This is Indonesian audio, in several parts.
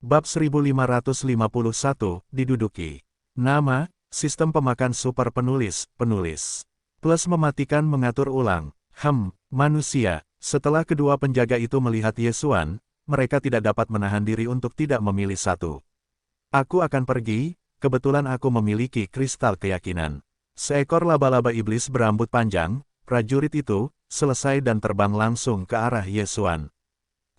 Bab 1551, diduduki. Nama, sistem pemakan super penulis. Plus mematikan mengatur ulang. Manusia. Setelah kedua penjaga itu melihat Yesuan, mereka tidak dapat menahan diri untuk tidak memilih satu. Aku akan pergi, kebetulan aku memiliki kristal keyakinan. Seekor laba-laba iblis berambut panjang, prajurit itu, selesai dan terbang langsung ke arah Yesuan.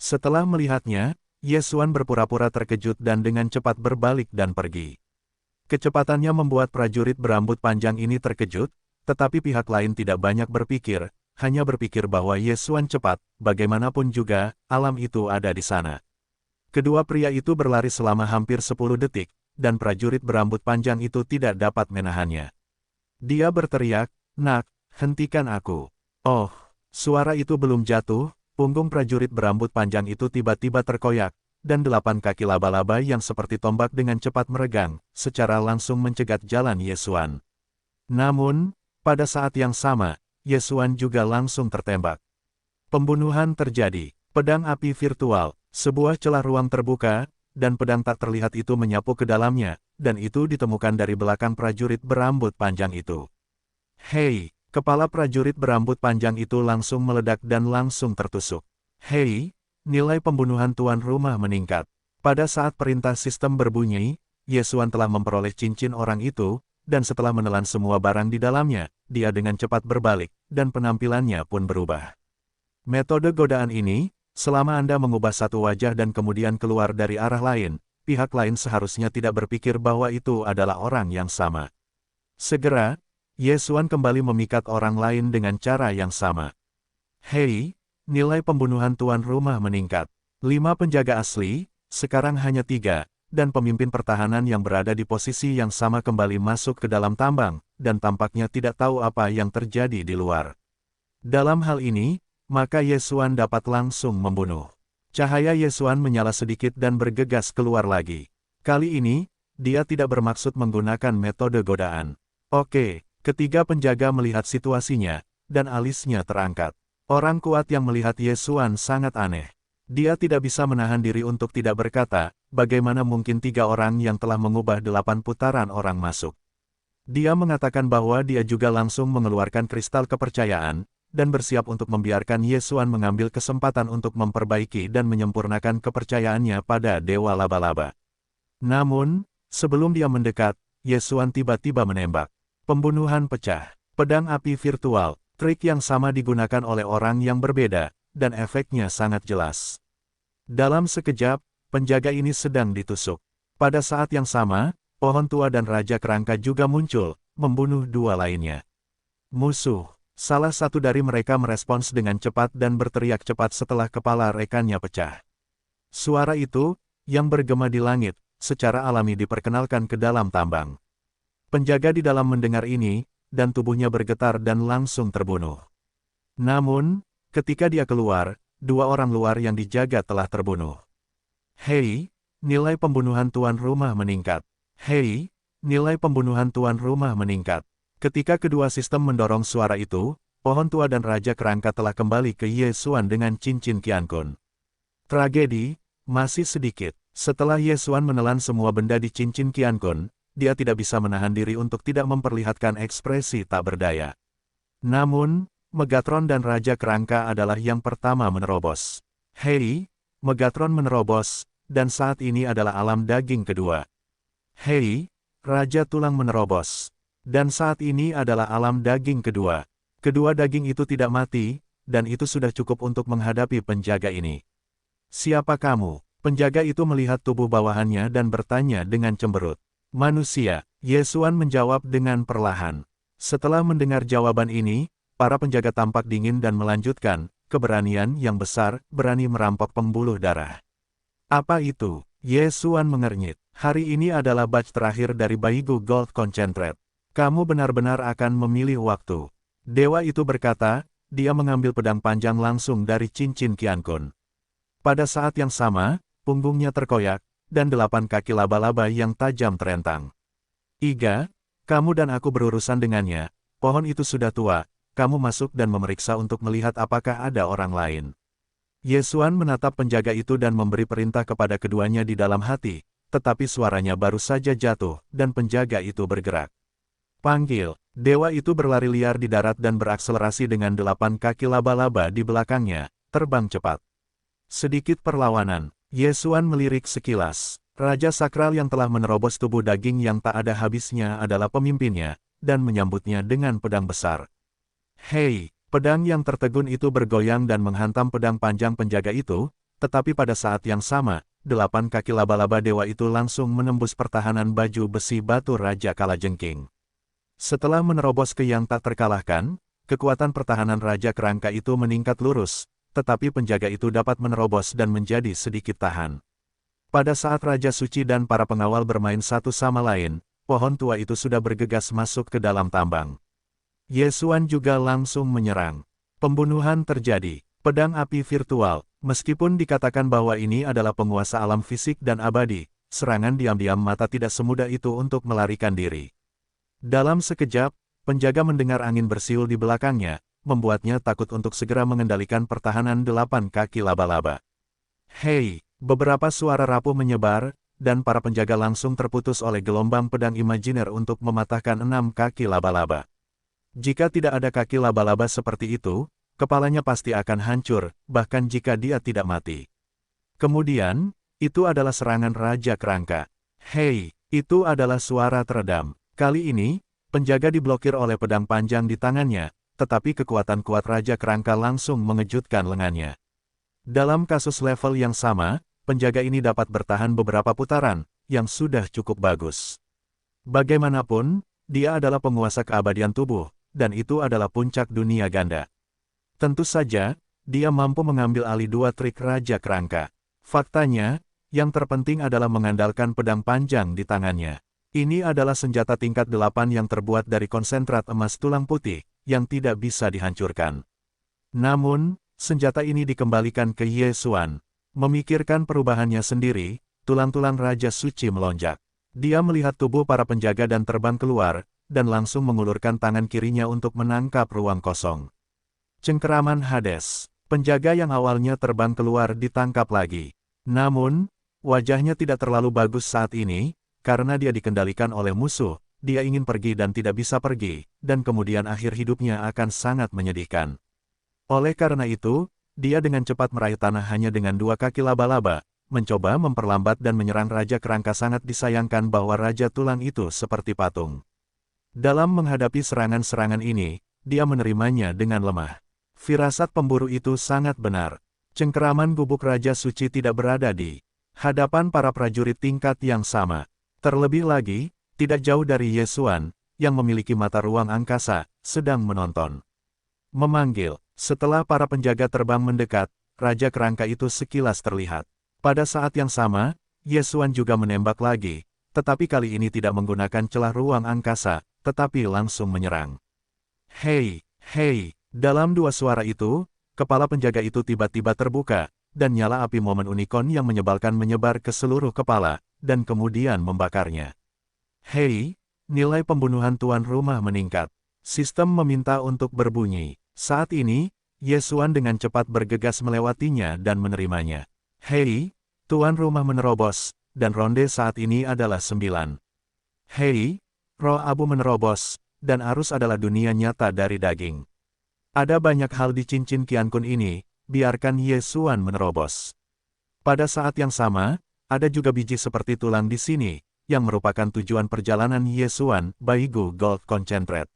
Setelah melihatnya, Yesuan berpura-pura terkejut dan dengan cepat berbalik dan pergi. Kecepatannya membuat prajurit berambut panjang ini terkejut, tetapi pihak lain tidak banyak berpikir, hanya berpikir bahwa Yesuan cepat, bagaimanapun juga, alam itu ada di sana. Kedua pria itu berlari selama hampir 10 detik, dan prajurit berambut panjang itu tidak dapat menahannya. Dia berteriak, "Nak, hentikan aku." Oh, suara itu belum jatuh, punggung prajurit berambut panjang itu tiba-tiba terkoyak, dan 8 kaki laba-laba yang seperti tombak dengan cepat meregang, secara langsung mencegat jalan Yesuan. Namun, pada saat yang sama, Yesuan juga langsung tertembak. Pembunuhan terjadi. Pedang api virtual, sebuah celah ruang terbuka, dan pedang tak terlihat itu menyapu ke dalamnya, dan itu ditemukan dari belakang prajurit berambut panjang itu. Hei, kepala prajurit berambut panjang itu langsung meledak dan langsung tertusuk. Hei, nilai pembunuhan tuan rumah meningkat. Pada saat perintah sistem berbunyi, Yesuan telah memperoleh cincin orang itu, dan setelah menelan semua barang di dalamnya, dia dengan cepat berbalik, dan penampilannya pun berubah. Metode godaan ini, selama Anda mengubah satu wajah dan kemudian keluar dari arah lain, pihak lain seharusnya tidak berpikir bahwa itu adalah orang yang sama. Segera, Yesuan kembali memikat orang lain dengan cara yang sama. Hei, nilai pembunuhan tuan rumah meningkat. 5 penjaga asli, sekarang hanya 3, dan pemimpin pertahanan yang berada di posisi yang sama kembali masuk ke dalam tambang, dan tampaknya tidak tahu apa yang terjadi di luar. Dalam hal ini, maka Yesuan dapat langsung membunuh. Cahaya Yesuan menyala sedikit dan bergegas keluar lagi. Kali ini, dia tidak bermaksud menggunakan metode godaan. Oke, ketiga penjaga melihat situasinya, dan alisnya terangkat. Orang kuat yang melihat Yesuan sangat aneh. Dia tidak bisa menahan diri untuk tidak berkata, bagaimana mungkin 3 orang yang telah mengubah 8 putaran orang masuk. Dia mengatakan bahwa dia juga langsung mengeluarkan kristal kepercayaan, dan bersiap untuk membiarkan Yesuan mengambil kesempatan untuk memperbaiki dan menyempurnakan kepercayaannya pada Dewa Laba-Laba. Namun, sebelum dia mendekat, Yesuan tiba-tiba menembak. Pembunuhan pecah. Pedang api virtual, trik yang sama digunakan oleh orang yang berbeda, dan efeknya sangat jelas. Dalam sekejap, penjaga ini sedang ditusuk. Pada saat yang sama, pohon tua dan Raja Kerangka juga muncul, membunuh 2 lainnya. Musuh. Salah satu dari mereka merespons dengan cepat dan berteriak cepat setelah kepala rekannya pecah. Suara itu, yang bergema di langit, secara alami diperkenalkan ke dalam tambang. Penjaga di dalam mendengar ini, dan tubuhnya bergetar dan langsung terbunuh. Namun, ketika dia keluar, 2 orang luar yang dijaga telah terbunuh. Hei, nilai pembunuhan tuan rumah meningkat. Hei, nilai pembunuhan tuan rumah meningkat. Ketika kedua sistem mendorong suara itu, pohon tua dan Raja Kerangka telah kembali ke Yesuan dengan cincin Qiankun. Tragedi, masih sedikit. Setelah Yesuan menelan semua benda di cincin Qiankun, dia tidak bisa menahan diri untuk tidak memperlihatkan ekspresi tak berdaya. Namun, Megatron dan Raja Kerangka adalah yang pertama menerobos. Hei, Megatron menerobos, dan saat ini adalah alam daging kedua. Hei, Raja Tulang menerobos. Dan saat ini adalah alam daging kedua. Kedua daging itu tidak mati, dan itu sudah cukup untuk menghadapi penjaga ini. Siapa kamu? Penjaga itu melihat tubuh bawahannya dan bertanya dengan cemberut. Manusia, Yesuan menjawab dengan perlahan. Setelah mendengar jawaban ini, para penjaga tampak dingin dan melanjutkan, keberanian yang besar, berani merampok pembuluh darah. Apa itu? Yesuan mengernyit. Hari ini adalah batch terakhir dari Baigu Gold Concentrate. Kamu benar-benar akan memilih waktu. Dewa itu berkata, dia mengambil pedang panjang langsung dari cincin Qiankun. Pada saat yang sama, punggungnya terkoyak, dan 8 kaki laba-laba yang tajam terentang. Iga, kamu dan aku berurusan dengannya, pohon itu sudah tua, kamu masuk dan memeriksa untuk melihat apakah ada orang lain. Yesuan menatap penjaga itu dan memberi perintah kepada keduanya di dalam hati, tetapi suaranya baru saja jatuh, dan penjaga itu bergerak. Panggil! Dewa itu berlari liar di darat dan berakselerasi dengan 8 kaki laba-laba di belakangnya, terbang cepat. Sedikit perlawanan, Yesuan melirik sekilas. Raja sakral yang telah menerobos tubuh daging yang tak ada habisnya adalah pemimpinnya, dan menyambutnya dengan pedang besar. Hei! Pedang yang tertegun itu bergoyang dan menghantam pedang panjang penjaga itu, tetapi pada saat yang sama, 8 kaki laba-laba dewa itu langsung menembus pertahanan baju besi batu Raja Kalajengking. Setelah menerobos ke yang tak terkalahkan, kekuatan pertahanan Raja Kerangka itu meningkat lurus, tetapi penjaga itu dapat menerobos dan menjadi sedikit tahan. Pada saat Raja Suci dan para pengawal bermain satu sama lain, pohon tua itu sudah bergegas masuk ke dalam tambang. Yesuan juga langsung menyerang. Pembunuhan terjadi. Pedang api virtual, meskipun dikatakan bahwa ini adalah penguasa alam fisik dan abadi, serangan diam-diam mata tidak semudah itu untuk melarikan diri. Dalam sekejap, penjaga mendengar angin bersiul di belakangnya, membuatnya takut untuk segera mengendalikan pertahanan 8 kaki laba-laba. Hei! Beberapa suara rapuh menyebar, dan para penjaga langsung terputus oleh gelombang pedang imajiner untuk mematahkan 6 kaki laba-laba. Jika tidak ada kaki laba-laba seperti itu, kepalanya pasti akan hancur, bahkan jika dia tidak mati. Kemudian, itu adalah serangan Raja Kerangka. Hei! Itu adalah suara teredam. Kali ini, penjaga diblokir oleh pedang panjang di tangannya, tetapi kekuatan kuat Raja Kerangka langsung mengejutkan lengannya. Dalam kasus level yang sama, penjaga ini dapat bertahan beberapa putaran, yang sudah cukup bagus. Bagaimanapun, dia adalah penguasa keabadian tubuh, dan itu adalah puncak dunia ganda. Tentu saja, dia mampu mengambil alih 2 trik Raja Kerangka. Faktanya, yang terpenting adalah mengandalkan pedang panjang di tangannya. Ini adalah senjata tingkat 8 yang terbuat dari konsentrat emas tulang putih, yang tidak bisa dihancurkan. Namun, senjata ini dikembalikan ke Yesuan. Memikirkan perubahannya sendiri, tulang-tulang Raja Suci melonjak. Dia melihat tubuh para penjaga dan terbang keluar, dan langsung mengulurkan tangan kirinya untuk menangkap ruang kosong. Cengkeraman Hades. Penjaga yang awalnya terbang keluar ditangkap lagi. Namun, wajahnya tidak terlalu bagus saat ini, karena dia dikendalikan oleh musuh, dia ingin pergi dan tidak bisa pergi, dan kemudian akhir hidupnya akan sangat menyedihkan. Oleh karena itu, dia dengan cepat meraih tanah hanya dengan 2 kaki laba-laba, mencoba memperlambat dan menyerang Raja Kerangka. Sangat disayangkan bahwa Raja Tulang itu seperti patung. Dalam menghadapi serangan-serangan ini, dia menerimanya dengan lemah. Firasat pemburu itu sangat benar. Cengkeraman gubuk Raja Suci tidak berada di hadapan para prajurit tingkat yang sama. Terlebih lagi, tidak jauh dari Yesuan, yang memiliki mata ruang angkasa, sedang menonton. Memanggil. Setelah para penjaga terbang mendekat, Raja Kerangka itu sekilas terlihat. Pada saat yang sama, Yesuan juga menembak lagi, tetapi kali ini tidak menggunakan celah ruang angkasa, tetapi langsung menyerang. Hei! Hei! Dalam 2 suara itu, kepala penjaga itu tiba-tiba terbuka, dan nyala api momen unicorn yang menyebalkan menyebar ke seluruh kepala, dan kemudian membakarnya. Hei! Nilai pembunuhan tuan rumah meningkat. Sistem meminta untuk berbunyi. Saat ini, Yesuan dengan cepat bergegas melewatinya dan menerimanya. Hei! Tuan rumah menerobos, dan ronde saat ini adalah 9. Hei! Roh abu menerobos, dan arus adalah dunia nyata dari daging. Ada banyak hal di cincin Qiankun ini, biarkan Yesuan menerobos. Pada saat yang sama, ada juga biji seperti tulang di sini, yang merupakan tujuan perjalanan Yesuan, Baigu Gold Concentrate.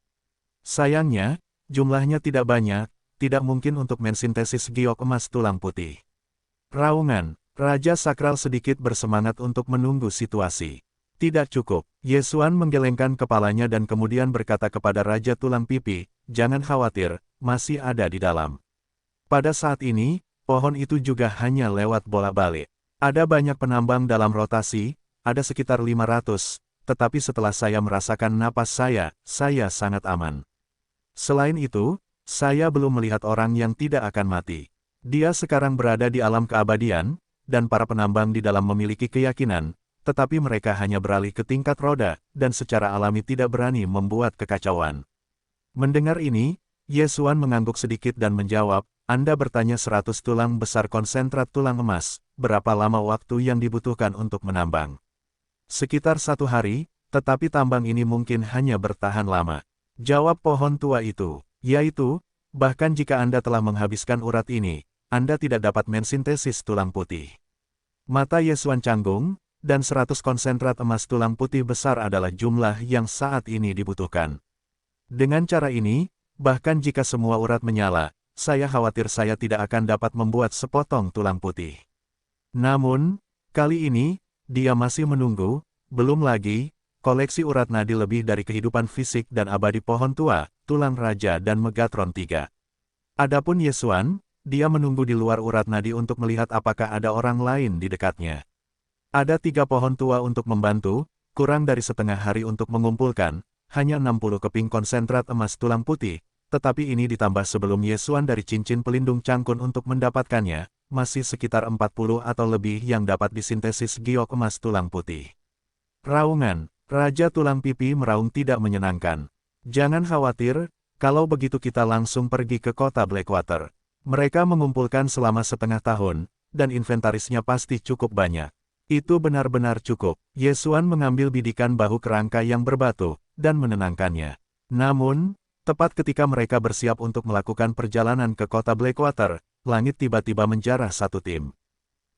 Sayangnya, jumlahnya tidak banyak, tidak mungkin untuk mensintesis giok emas tulang putih. Raungan, Raja Sakral sedikit bersemangat untuk menunggu situasi. Tidak cukup, Yesuan menggelengkan kepalanya dan kemudian berkata kepada Raja Tulang Pipi, jangan khawatir, masih ada di dalam. Pada saat ini, pohon itu juga hanya lewat bola-balik. Ada banyak penambang dalam rotasi, ada sekitar 500, tetapi setelah saya merasakan napas saya sangat aman. Selain itu, saya belum melihat orang yang tidak akan mati. Dia sekarang berada di alam keabadian, dan para penambang di dalam memiliki keyakinan, tetapi mereka hanya beralih ke tingkat roda, dan secara alami tidak berani membuat kekacauan. Mendengar ini, Yesuan mengangguk sedikit dan menjawab, Anda bertanya 100 tulang besar konsentrat tulang emas, berapa lama waktu yang dibutuhkan untuk menambang? Sekitar 1 hari, tetapi tambang ini mungkin hanya bertahan lama. Jawab pohon tua itu, yaitu, bahkan jika Anda telah menghabiskan urat ini, Anda tidak dapat mensintesis tulang putih. Mata Yesuan canggung, dan 100 konsentrat emas tulang putih besar adalah jumlah yang saat ini dibutuhkan. Dengan cara ini, bahkan jika semua urat menyala, saya khawatir saya tidak akan dapat membuat sepotong tulang putih. Namun, kali ini, dia masih menunggu, belum lagi, koleksi urat nadi lebih dari kehidupan fisik dan abadi pohon tua, tulang raja dan Megatron 3. Adapun Yesuan, dia menunggu di luar urat nadi untuk melihat apakah ada orang lain di dekatnya. Ada 3 pohon tua untuk membantu, kurang dari setengah hari untuk mengumpulkan, hanya 60 keping konsentrat emas tulang putih, tetapi ini ditambah sebelum Yesuan dari cincin pelindung cangkun untuk mendapatkannya, masih sekitar 40 atau lebih yang dapat disintesis giok emas tulang putih. Raungan, Raja Tulang Pipi meraung tidak menyenangkan. Jangan khawatir, kalau begitu kita langsung pergi ke kota Blackwater. Mereka mengumpulkan selama setengah tahun, dan inventarisnya pasti cukup banyak. Itu benar-benar cukup. Yesuan mengambil bidikan bahu kerangka yang berbatu, dan menenangkannya. Namun, tepat ketika mereka bersiap untuk melakukan perjalanan ke kota Blackwater, langit tiba-tiba menjarah satu tim.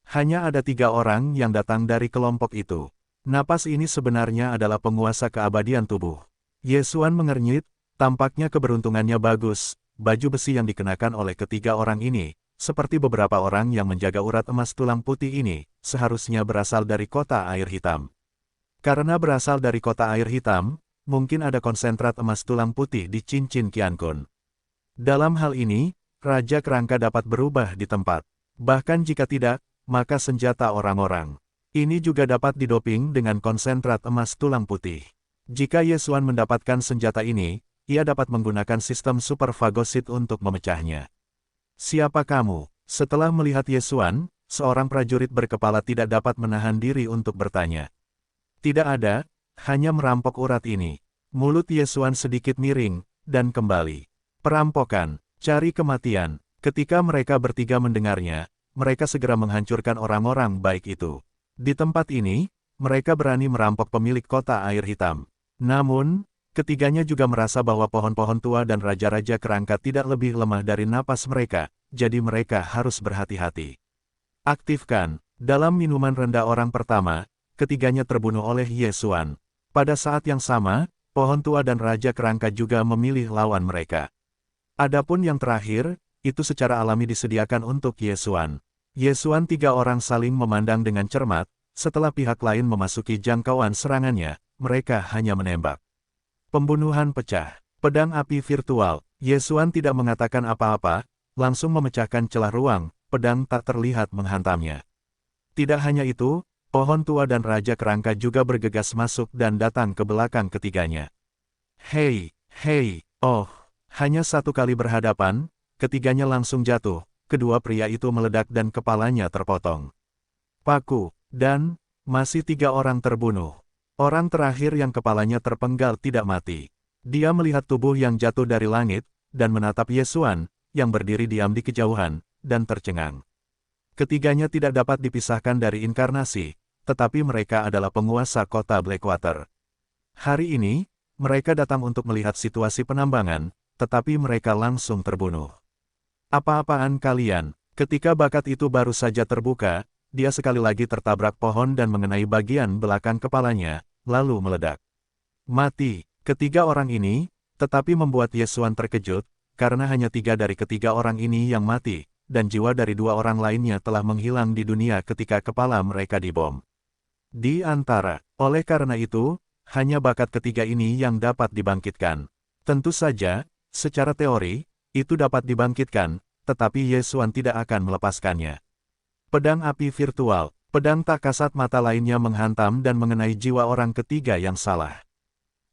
Hanya ada 3 orang yang datang dari kelompok itu. Napas ini sebenarnya adalah penguasa keabadian tubuh. Yesuan mengernyit, tampaknya keberuntungannya bagus. Baju besi yang dikenakan oleh ketiga orang ini, seperti beberapa orang yang menjaga urat emas tulang putih ini, seharusnya berasal dari kota air hitam. Karena berasal dari kota air hitam, mungkin ada konsentrat emas tulang putih di cincin Qiankun. Dalam hal ini, Raja Kerangka dapat berubah di tempat. Bahkan jika tidak, maka senjata orang-orang ini juga dapat didoping dengan konsentrat emas tulang putih. Jika Yesuan mendapatkan senjata ini, ia dapat menggunakan sistem Super Phagocyte untuk memecahnya. Siapa kamu? Setelah melihat Yesuan, seorang prajurit berkepala tidak dapat menahan diri untuk bertanya. Tidak ada, hanya merampok urat ini. Mulut Yesuan sedikit miring, dan kembali. Perampokan, cari kematian. Ketika mereka bertiga mendengarnya, mereka segera menghancurkan orang-orang baik itu. Di tempat ini, mereka berani merampok pemilik kota air hitam. Namun, ketiganya juga merasa bahwa pohon-pohon tua dan raja-raja kerangka tidak lebih lemah dari napas mereka, jadi mereka harus berhati-hati. Aktifkan. Dalam minuman rendah orang pertama, ketiganya terbunuh oleh Yesuan. Pada saat yang sama, pohon tua dan raja kerangka juga memilih lawan mereka. Adapun yang terakhir, itu secara alami disediakan untuk Yesuan. Yesuan 3 orang saling memandang dengan cermat, setelah pihak lain memasuki jangkauan serangannya, mereka hanya menembak. Pembunuhan pecah. Pedang api virtual. Yesuan tidak mengatakan apa-apa, langsung memecahkan celah ruang, pedang tak terlihat menghantamnya. Tidak hanya itu, pohon tua dan raja kerangka juga bergegas masuk dan datang ke belakang ketiganya. Hei, oh, hanya 1 kali berhadapan, ketiganya langsung jatuh, kedua pria itu meledak dan kepalanya terpotong. Paku, dan, masih 3 orang terbunuh. Orang terakhir yang kepalanya terpenggal tidak mati. Dia melihat tubuh yang jatuh dari langit, dan menatap Yesuan, yang berdiri diam di kejauhan, dan tercengang. Ketiganya tidak dapat dipisahkan dari inkarnasi, tetapi mereka adalah penguasa kota Blackwater. Hari ini, mereka datang untuk melihat situasi penambangan, tetapi mereka langsung terbunuh. Apa-apaan kalian? Ketika bakat itu baru saja terbuka, dia sekali lagi tertabrak pohon dan mengenai bagian belakang kepalanya, lalu meledak. Mati. Ketiga orang ini, tetapi membuat Yesuan terkejut, karena hanya 3 dari ketiga orang ini yang mati, dan jiwa dari 2 orang lainnya telah menghilang di dunia ketika kepala mereka dibom. Oleh karena itu, hanya bakat ketiga ini yang dapat dibangkitkan. Tentu saja, secara teori, itu dapat dibangkitkan, tetapi Yesuan tidak akan melepaskannya. Pedang api virtual, pedang tak kasat mata lainnya menghantam dan mengenai jiwa orang ketiga yang salah.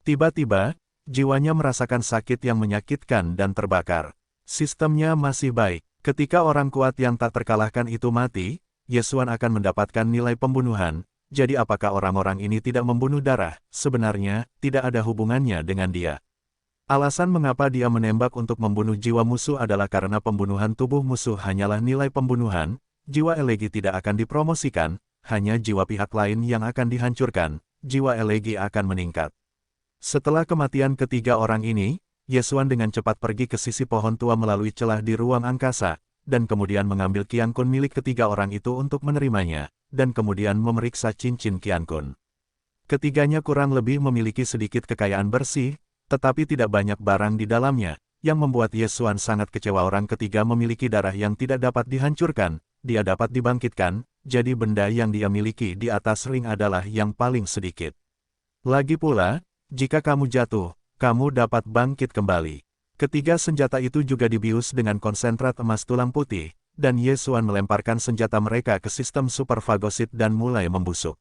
Tiba-tiba, jiwanya merasakan sakit yang menyakitkan dan terbakar. Sistemnya masih baik. Ketika orang kuat yang tak terkalahkan itu mati, Yesuan akan mendapatkan nilai pembunuhan. Jadi apakah orang-orang ini tidak membunuh darah? Sebenarnya, tidak ada hubungannya dengan dia. Alasan mengapa dia menembak untuk membunuh jiwa musuh adalah karena pembunuhan tubuh musuh hanyalah nilai pembunuhan, jiwa elegi tidak akan dipromosikan, hanya jiwa pihak lain yang akan dihancurkan, jiwa elegi akan meningkat. Setelah kematian ketiga orang ini, Yesuan dengan cepat pergi ke sisi pohon tua melalui celah di ruang angkasa, dan kemudian mengambil Qiankun milik ketiga orang itu untuk menerimanya, dan kemudian memeriksa cincin Qiankun. Ketiganya kurang lebih memiliki sedikit kekayaan bersih, tetapi tidak banyak barang di dalamnya, yang membuat Yesuan sangat kecewa. Orang ketiga memiliki darah yang tidak dapat dihancurkan, dia dapat dibangkitkan, jadi benda yang dia miliki di atas ring adalah yang paling sedikit. Lagi pula, jika kamu jatuh, kamu dapat bangkit kembali. Ketiga senjata itu juga dibius dengan konsentrat emas tulang putih, dan Yesuan melemparkan senjata mereka ke sistem superfagosit dan mulai membusuk.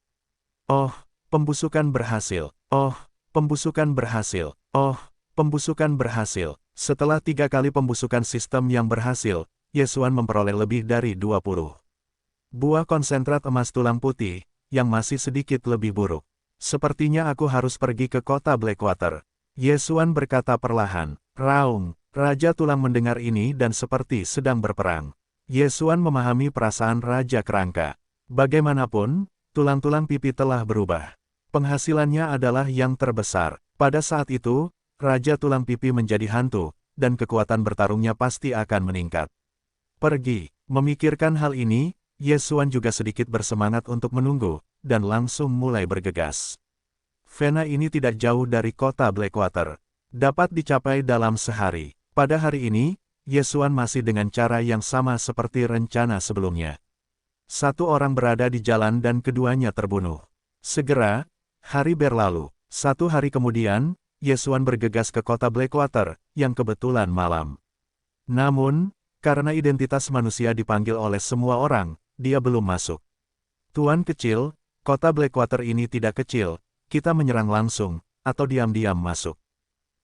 Oh, pembusukan berhasil. Oh, pembusukan berhasil. Oh, pembusukan berhasil. Setelah 3 kali pembusukan sistem yang berhasil, Yesuan memperoleh lebih dari 20 buah konsentrat emas tulang putih, yang masih sedikit lebih buruk. Sepertinya aku harus pergi ke kota Blackwater. Yesuan berkata perlahan. Raung, Raja Tulang mendengar ini dan seperti sedang berperang. Yesuan memahami perasaan Raja Kerangka. Bagaimanapun, tulang-tulang pipi telah berubah. Penghasilannya adalah yang terbesar. Pada saat itu, Raja Tulang Pipi menjadi hantu, dan kekuatan bertarungnya pasti akan meningkat. Pergi. Memikirkan hal ini, Yesuan juga sedikit bersemangat untuk menunggu, dan langsung mulai bergegas. Vena ini tidak jauh dari kota Blackwater. Dapat dicapai dalam sehari. Pada hari ini, Yesuan masih dengan cara yang sama seperti rencana sebelumnya. Satu orang berada di jalan dan keduanya terbunuh. Segera, hari berlalu. 1 hari kemudian, Yesuan bergegas ke kota Blackwater, yang kebetulan malam. Namun, karena identitas manusia dipanggil oleh semua orang, dia belum masuk. Tuan kecil, kota Blackwater ini tidak kecil, kita menyerang langsung, atau diam-diam masuk.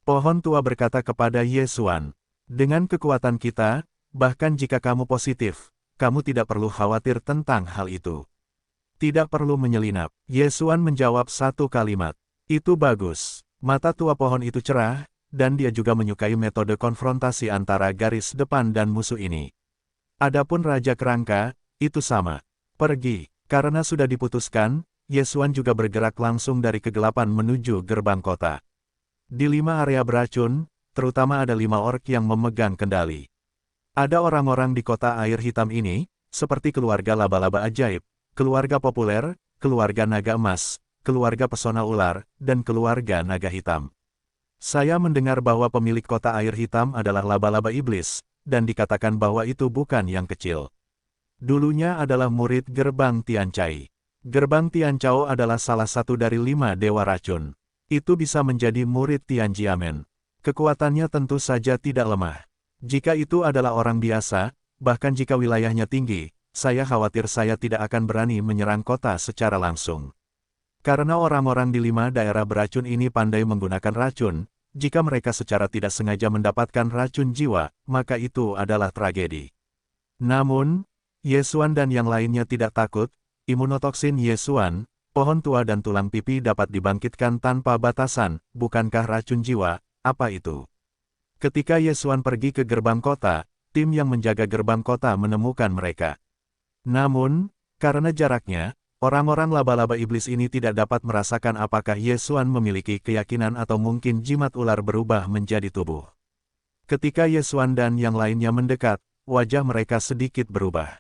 Pohon tua berkata kepada Yesuan, dengan kekuatan kita, bahkan jika kamu positif, kamu tidak perlu khawatir tentang hal itu. Tidak perlu menyelinap. Yesuan menjawab satu kalimat. Itu bagus. Mata tua pohon itu cerah, dan dia juga menyukai metode konfrontasi antara garis depan dan musuh ini. Adapun Raja Kerangka, itu sama. Pergi. Karena sudah diputuskan, Yesuan juga bergerak langsung dari kegelapan menuju gerbang kota. Di 5 area beracun, terutama ada 5 orc yang memegang kendali. Ada orang-orang di kota air hitam ini, seperti keluarga laba-laba ajaib, keluarga populer, keluarga naga emas, keluarga pesona ular, dan keluarga naga hitam. Saya mendengar bahwa pemilik kota air hitam adalah laba-laba iblis, dan dikatakan bahwa itu bukan yang kecil. Dulunya adalah murid Gerbang Tiancai. Gerbang Tiancao adalah salah satu dari 5 dewa racun. Itu bisa menjadi murid Tianjiamen. Kekuatannya tentu saja tidak lemah. Jika itu adalah orang biasa, bahkan jika wilayahnya tinggi, saya khawatir saya tidak akan berani menyerang kota secara langsung. Karena orang-orang di 5 daerah beracun ini pandai menggunakan racun, jika mereka secara tidak sengaja mendapatkan racun jiwa, maka itu adalah tragedi. Namun, Yesuan dan yang lainnya tidak takut. Imunotoksin Yesuan, pohon tua dan tulang pipi dapat dibangkitkan tanpa batasan, bukankah racun jiwa, apa itu? Ketika Yesuan pergi ke gerbang kota, tim yang menjaga gerbang kota menemukan mereka. Namun, karena jaraknya, orang-orang laba-laba iblis ini tidak dapat merasakan apakah Yesuan memiliki keyakinan atau mungkin jimat ular berubah menjadi tubuh. Ketika Yesuan dan yang lainnya mendekat, wajah mereka sedikit berubah.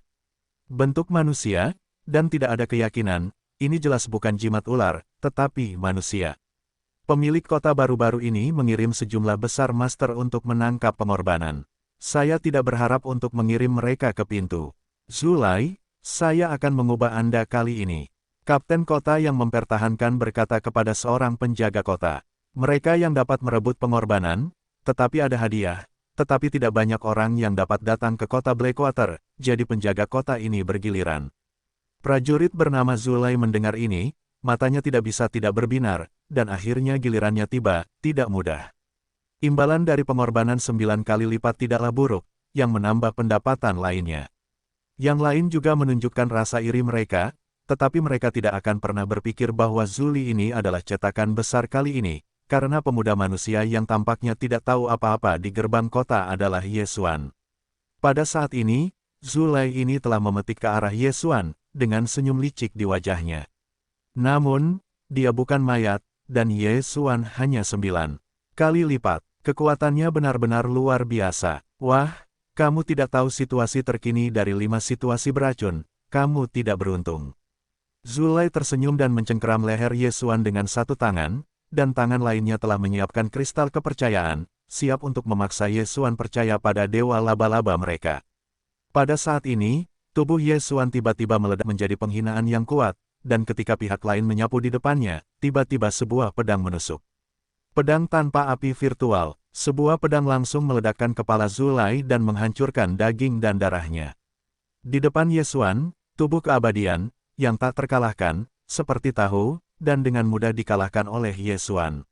Bentuk manusia, dan tidak ada keyakinan, ini jelas bukan jimat ular, tetapi manusia. Pemilik kota baru-baru ini mengirim sejumlah besar master untuk menangkap pengorbanan. Saya tidak berharap untuk mengirim mereka ke pintu. Zulai, saya akan mengubah Anda kali ini. Kapten kota yang mempertahankan berkata kepada seorang penjaga kota. Mereka yang dapat merebut pengorbanan, tetapi ada hadiah, tetapi tidak banyak orang yang dapat datang ke kota Blackwater, jadi penjaga kota ini bergiliran. Prajurit bernama Zulai mendengar ini, matanya tidak bisa tidak berbinar, dan akhirnya gilirannya tiba, tidak mudah. Imbalan dari pengorbanan 9 kali lipat tidaklah buruk, yang menambah pendapatan lainnya. Yang lain juga menunjukkan rasa iri mereka, tetapi mereka tidak akan pernah berpikir bahwa Zuli ini adalah cetakan besar kali ini, karena pemuda manusia yang tampaknya tidak tahu apa-apa di gerbang kota adalah Ye Xuan. Pada saat ini, Zulai ini telah memetik ke arah Ye Xuan, dengan senyum licik di wajahnya. Namun, dia bukan mayat, dan Ye Xuan hanya 9 kali lipat. Kekuatannya benar-benar luar biasa. Wah, kamu tidak tahu situasi terkini dari 5 situasi beracun, kamu tidak beruntung. Zulai tersenyum dan mencengkeram leher Ye Xuan dengan satu tangan, dan tangan lainnya telah menyiapkan kristal kepercayaan, siap untuk memaksa Ye Xuan percaya pada dewa laba-laba mereka. Pada saat ini, tubuh Ye Xuan tiba-tiba meledak menjadi penghinaan yang kuat, dan ketika pihak lain menyapu di depannya, tiba-tiba sebuah pedang menusuk. Pedang tanpa api virtual, sebuah pedang langsung meledakkan kepala Zulai dan menghancurkan daging dan darahnya. Di depan Ye Xuan, tubuh keabadian, yang tak terkalahkan, seperti tahu, dan dengan mudah dikalahkan oleh Ye Xuan.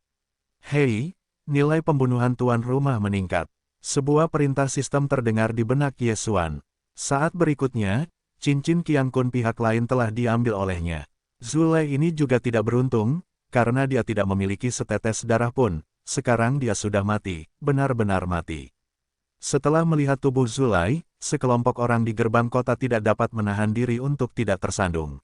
Hei, nilai pembunuhan tuan rumah meningkat. Sebuah perintah sistem terdengar di benak Ye Xuan. Saat berikutnya, cincin Qiang Kun pihak lain telah diambil olehnya. Zulai ini juga tidak beruntung, karena dia tidak memiliki setetes darah pun. Sekarang dia sudah mati, benar-benar mati. Setelah melihat tubuh Zulai, sekelompok orang di gerbang kota tidak dapat menahan diri untuk tidak tersandung.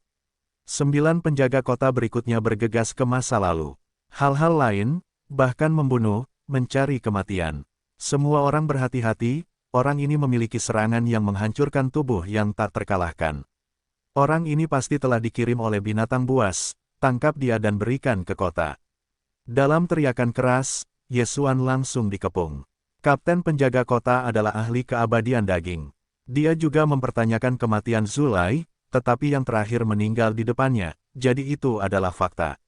9 penjaga kota berikutnya bergegas ke masa lalu. Hal-hal lain, bahkan membunuh, mencari kematian. Semua orang berhati-hati, orang ini memiliki serangan yang menghancurkan tubuh yang tak terkalahkan. Orang ini pasti telah dikirim oleh binatang buas, tangkap dia dan berikan ke kota. Dalam teriakan keras, Ye Xuan langsung dikepung. Kapten penjaga kota adalah ahli keabadian daging. Dia juga mempertanyakan kematian Zulai, tetapi yang terakhir meninggal di depannya, jadi itu adalah fakta.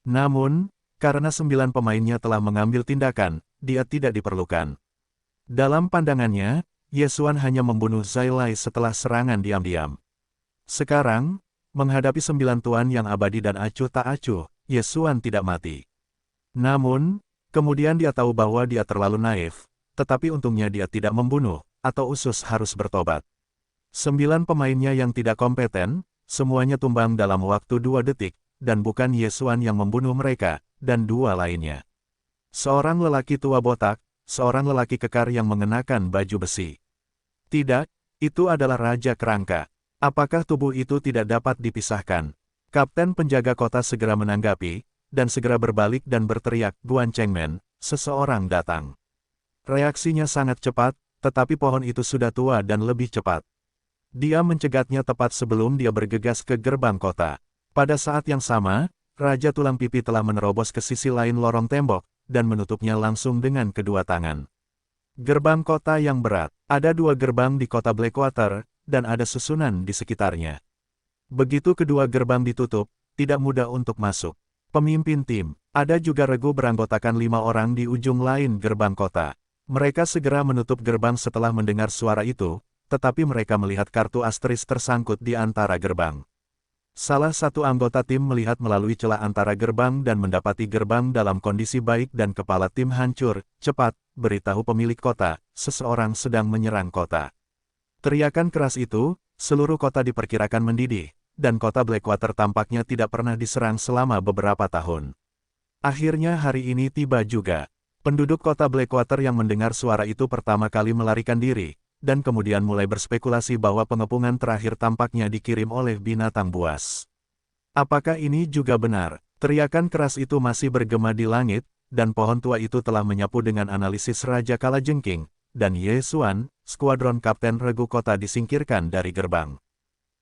Namun, karena 9 pemainnya telah mengambil tindakan, dia tidak diperlukan. Dalam pandangannya, Ye Xuan hanya membunuh Zailai setelah serangan diam-diam. Sekarang, menghadapi 9 tuan yang abadi dan acuh tak acuh, Ye Xuan tidak mati. Namun, kemudian dia tahu bahwa dia terlalu naif, tetapi untungnya dia tidak membunuh, atau usus harus bertobat. 9 pemainnya yang tidak kompeten, semuanya tumbang dalam waktu 2 detik, dan bukan Ye Xuan yang membunuh mereka, dan 2 lainnya. Seorang lelaki tua botak, seorang lelaki kekar yang mengenakan baju besi. Tidak, itu adalah Raja Kerangka. Apakah tubuh itu tidak dapat dipisahkan? Kapten penjaga kota segera menanggapi, dan segera berbalik dan berteriak, "Guan Chengmen, seseorang datang." Reaksinya sangat cepat, tetapi pohon itu sudah tua dan lebih cepat. Dia mencegatnya tepat sebelum dia bergegas ke gerbang kota. Pada saat yang sama, Raja Tulang Pipi telah menerobos ke sisi lain lorong tembok, dan menutupnya langsung dengan kedua tangan. Gerbang kota yang berat. Ada 2 gerbang di kota Blackwater, dan ada susunan di sekitarnya. Begitu kedua gerbang ditutup, tidak mudah untuk masuk. Pemimpin tim, ada juga regu beranggotakan 5 orang di ujung lain gerbang kota. Mereka segera menutup gerbang setelah mendengar suara itu, tetapi mereka melihat kartu asteris tersangkut di antara gerbang. Salah satu anggota tim melihat melalui celah antara gerbang dan mendapati gerbang dalam kondisi baik dan kepala tim hancur. "Cepat, beritahu pemilik kota, seseorang sedang menyerang kota." Teriakan keras itu, seluruh kota diperkirakan mendidih, dan kota Blackwater tampaknya tidak pernah diserang selama beberapa tahun. Akhirnya hari ini tiba juga. Penduduk kota Blackwater yang mendengar suara itu pertama kali melarikan diri, dan kemudian mulai berspekulasi bahwa pengepungan terakhir tampaknya dikirim oleh binatang buas. Apakah ini juga benar? Teriakan keras itu masih bergema di langit, dan pohon tua itu telah menyapu dengan analisis Raja Kalajengking, dan Ye Xuan, skuadron kapten regu kota disingkirkan dari gerbang.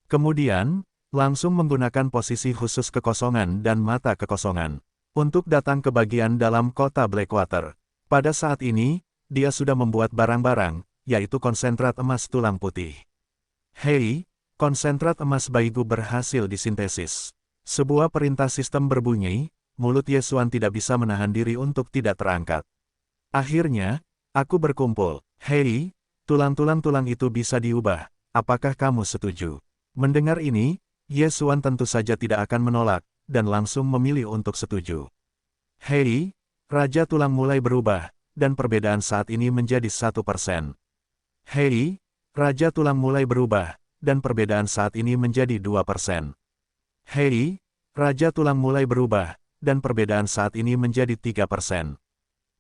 Kemudian, langsung menggunakan posisi khusus kekosongan dan mata kekosongan, untuk datang ke bagian dalam kota Blackwater. Pada saat ini, dia sudah membuat barang-barang, yaitu konsentrat emas tulang putih. Hei, konsentrat emas Baigu berhasil disintesis. Sebuah perintah sistem berbunyi, mulut Ye Xuan tidak bisa menahan diri untuk tidak terangkat. Akhirnya, aku berkumpul. Hei, tulang-tulang itu bisa diubah, apakah kamu setuju? Mendengar ini, Ye Xuan tentu saja tidak akan menolak, dan langsung memilih untuk setuju. Hei, Raja Tulang mulai berubah, dan perbedaan saat ini menjadi 1%. Hei, Raja Tulang mulai berubah, dan perbedaan saat ini menjadi 2%. Hei, Raja Tulang mulai berubah, dan perbedaan saat ini menjadi 3%.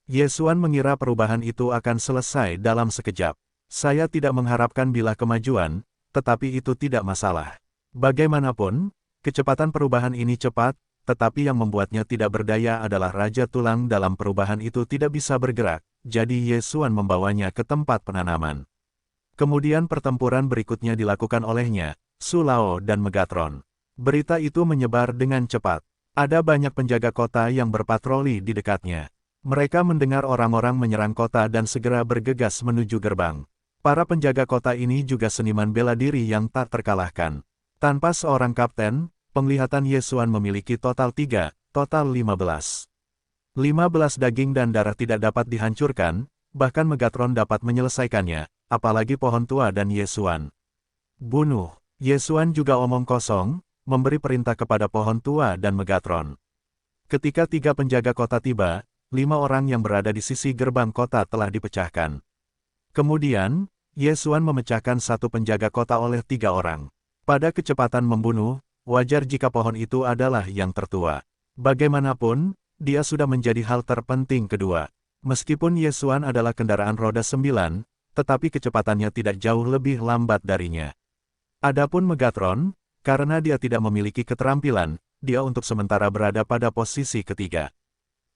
Yesuan mengira perubahan itu akan selesai dalam sekejap. Saya tidak mengharapkan bilah kemajuan, tetapi itu tidak masalah. Bagaimanapun, kecepatan perubahan ini cepat, tetapi yang membuatnya tidak berdaya adalah Raja Tulang dalam perubahan itu tidak bisa bergerak, jadi Yesuan membawanya ke tempat penanaman. Kemudian pertempuran berikutnya dilakukan olehnya, Su Lao dan Megatron. Berita itu menyebar dengan cepat. Ada banyak penjaga kota yang berpatroli di dekatnya. Mereka mendengar orang-orang menyerang kota dan segera bergegas menuju gerbang. Para penjaga kota ini juga seniman bela diri yang tak terkalahkan. Tanpa seorang kapten, penglihatan Yesuan memiliki total 15. 15 daging dan darah tidak dapat dihancurkan, bahkan Megatron dapat menyelesaikannya, apalagi pohon tua dan Yesuan. Bunuh. Yesuan juga omong kosong, memberi perintah kepada pohon tua dan Megatron. Ketika 3 penjaga kota tiba, 5 orang yang berada di sisi gerbang kota telah dipecahkan. Kemudian, Yesuan memecahkan 1 penjaga kota oleh 3 orang. Pada kecepatan membunuh, wajar jika pohon itu adalah yang tertua. Bagaimanapun, dia sudah menjadi hal terpenting kedua. Meskipun Yesuan adalah kendaraan roda 9, tetapi kecepatannya tidak jauh lebih lambat darinya. Adapun Megatron, karena dia tidak memiliki keterampilan, dia untuk sementara berada pada posisi ketiga.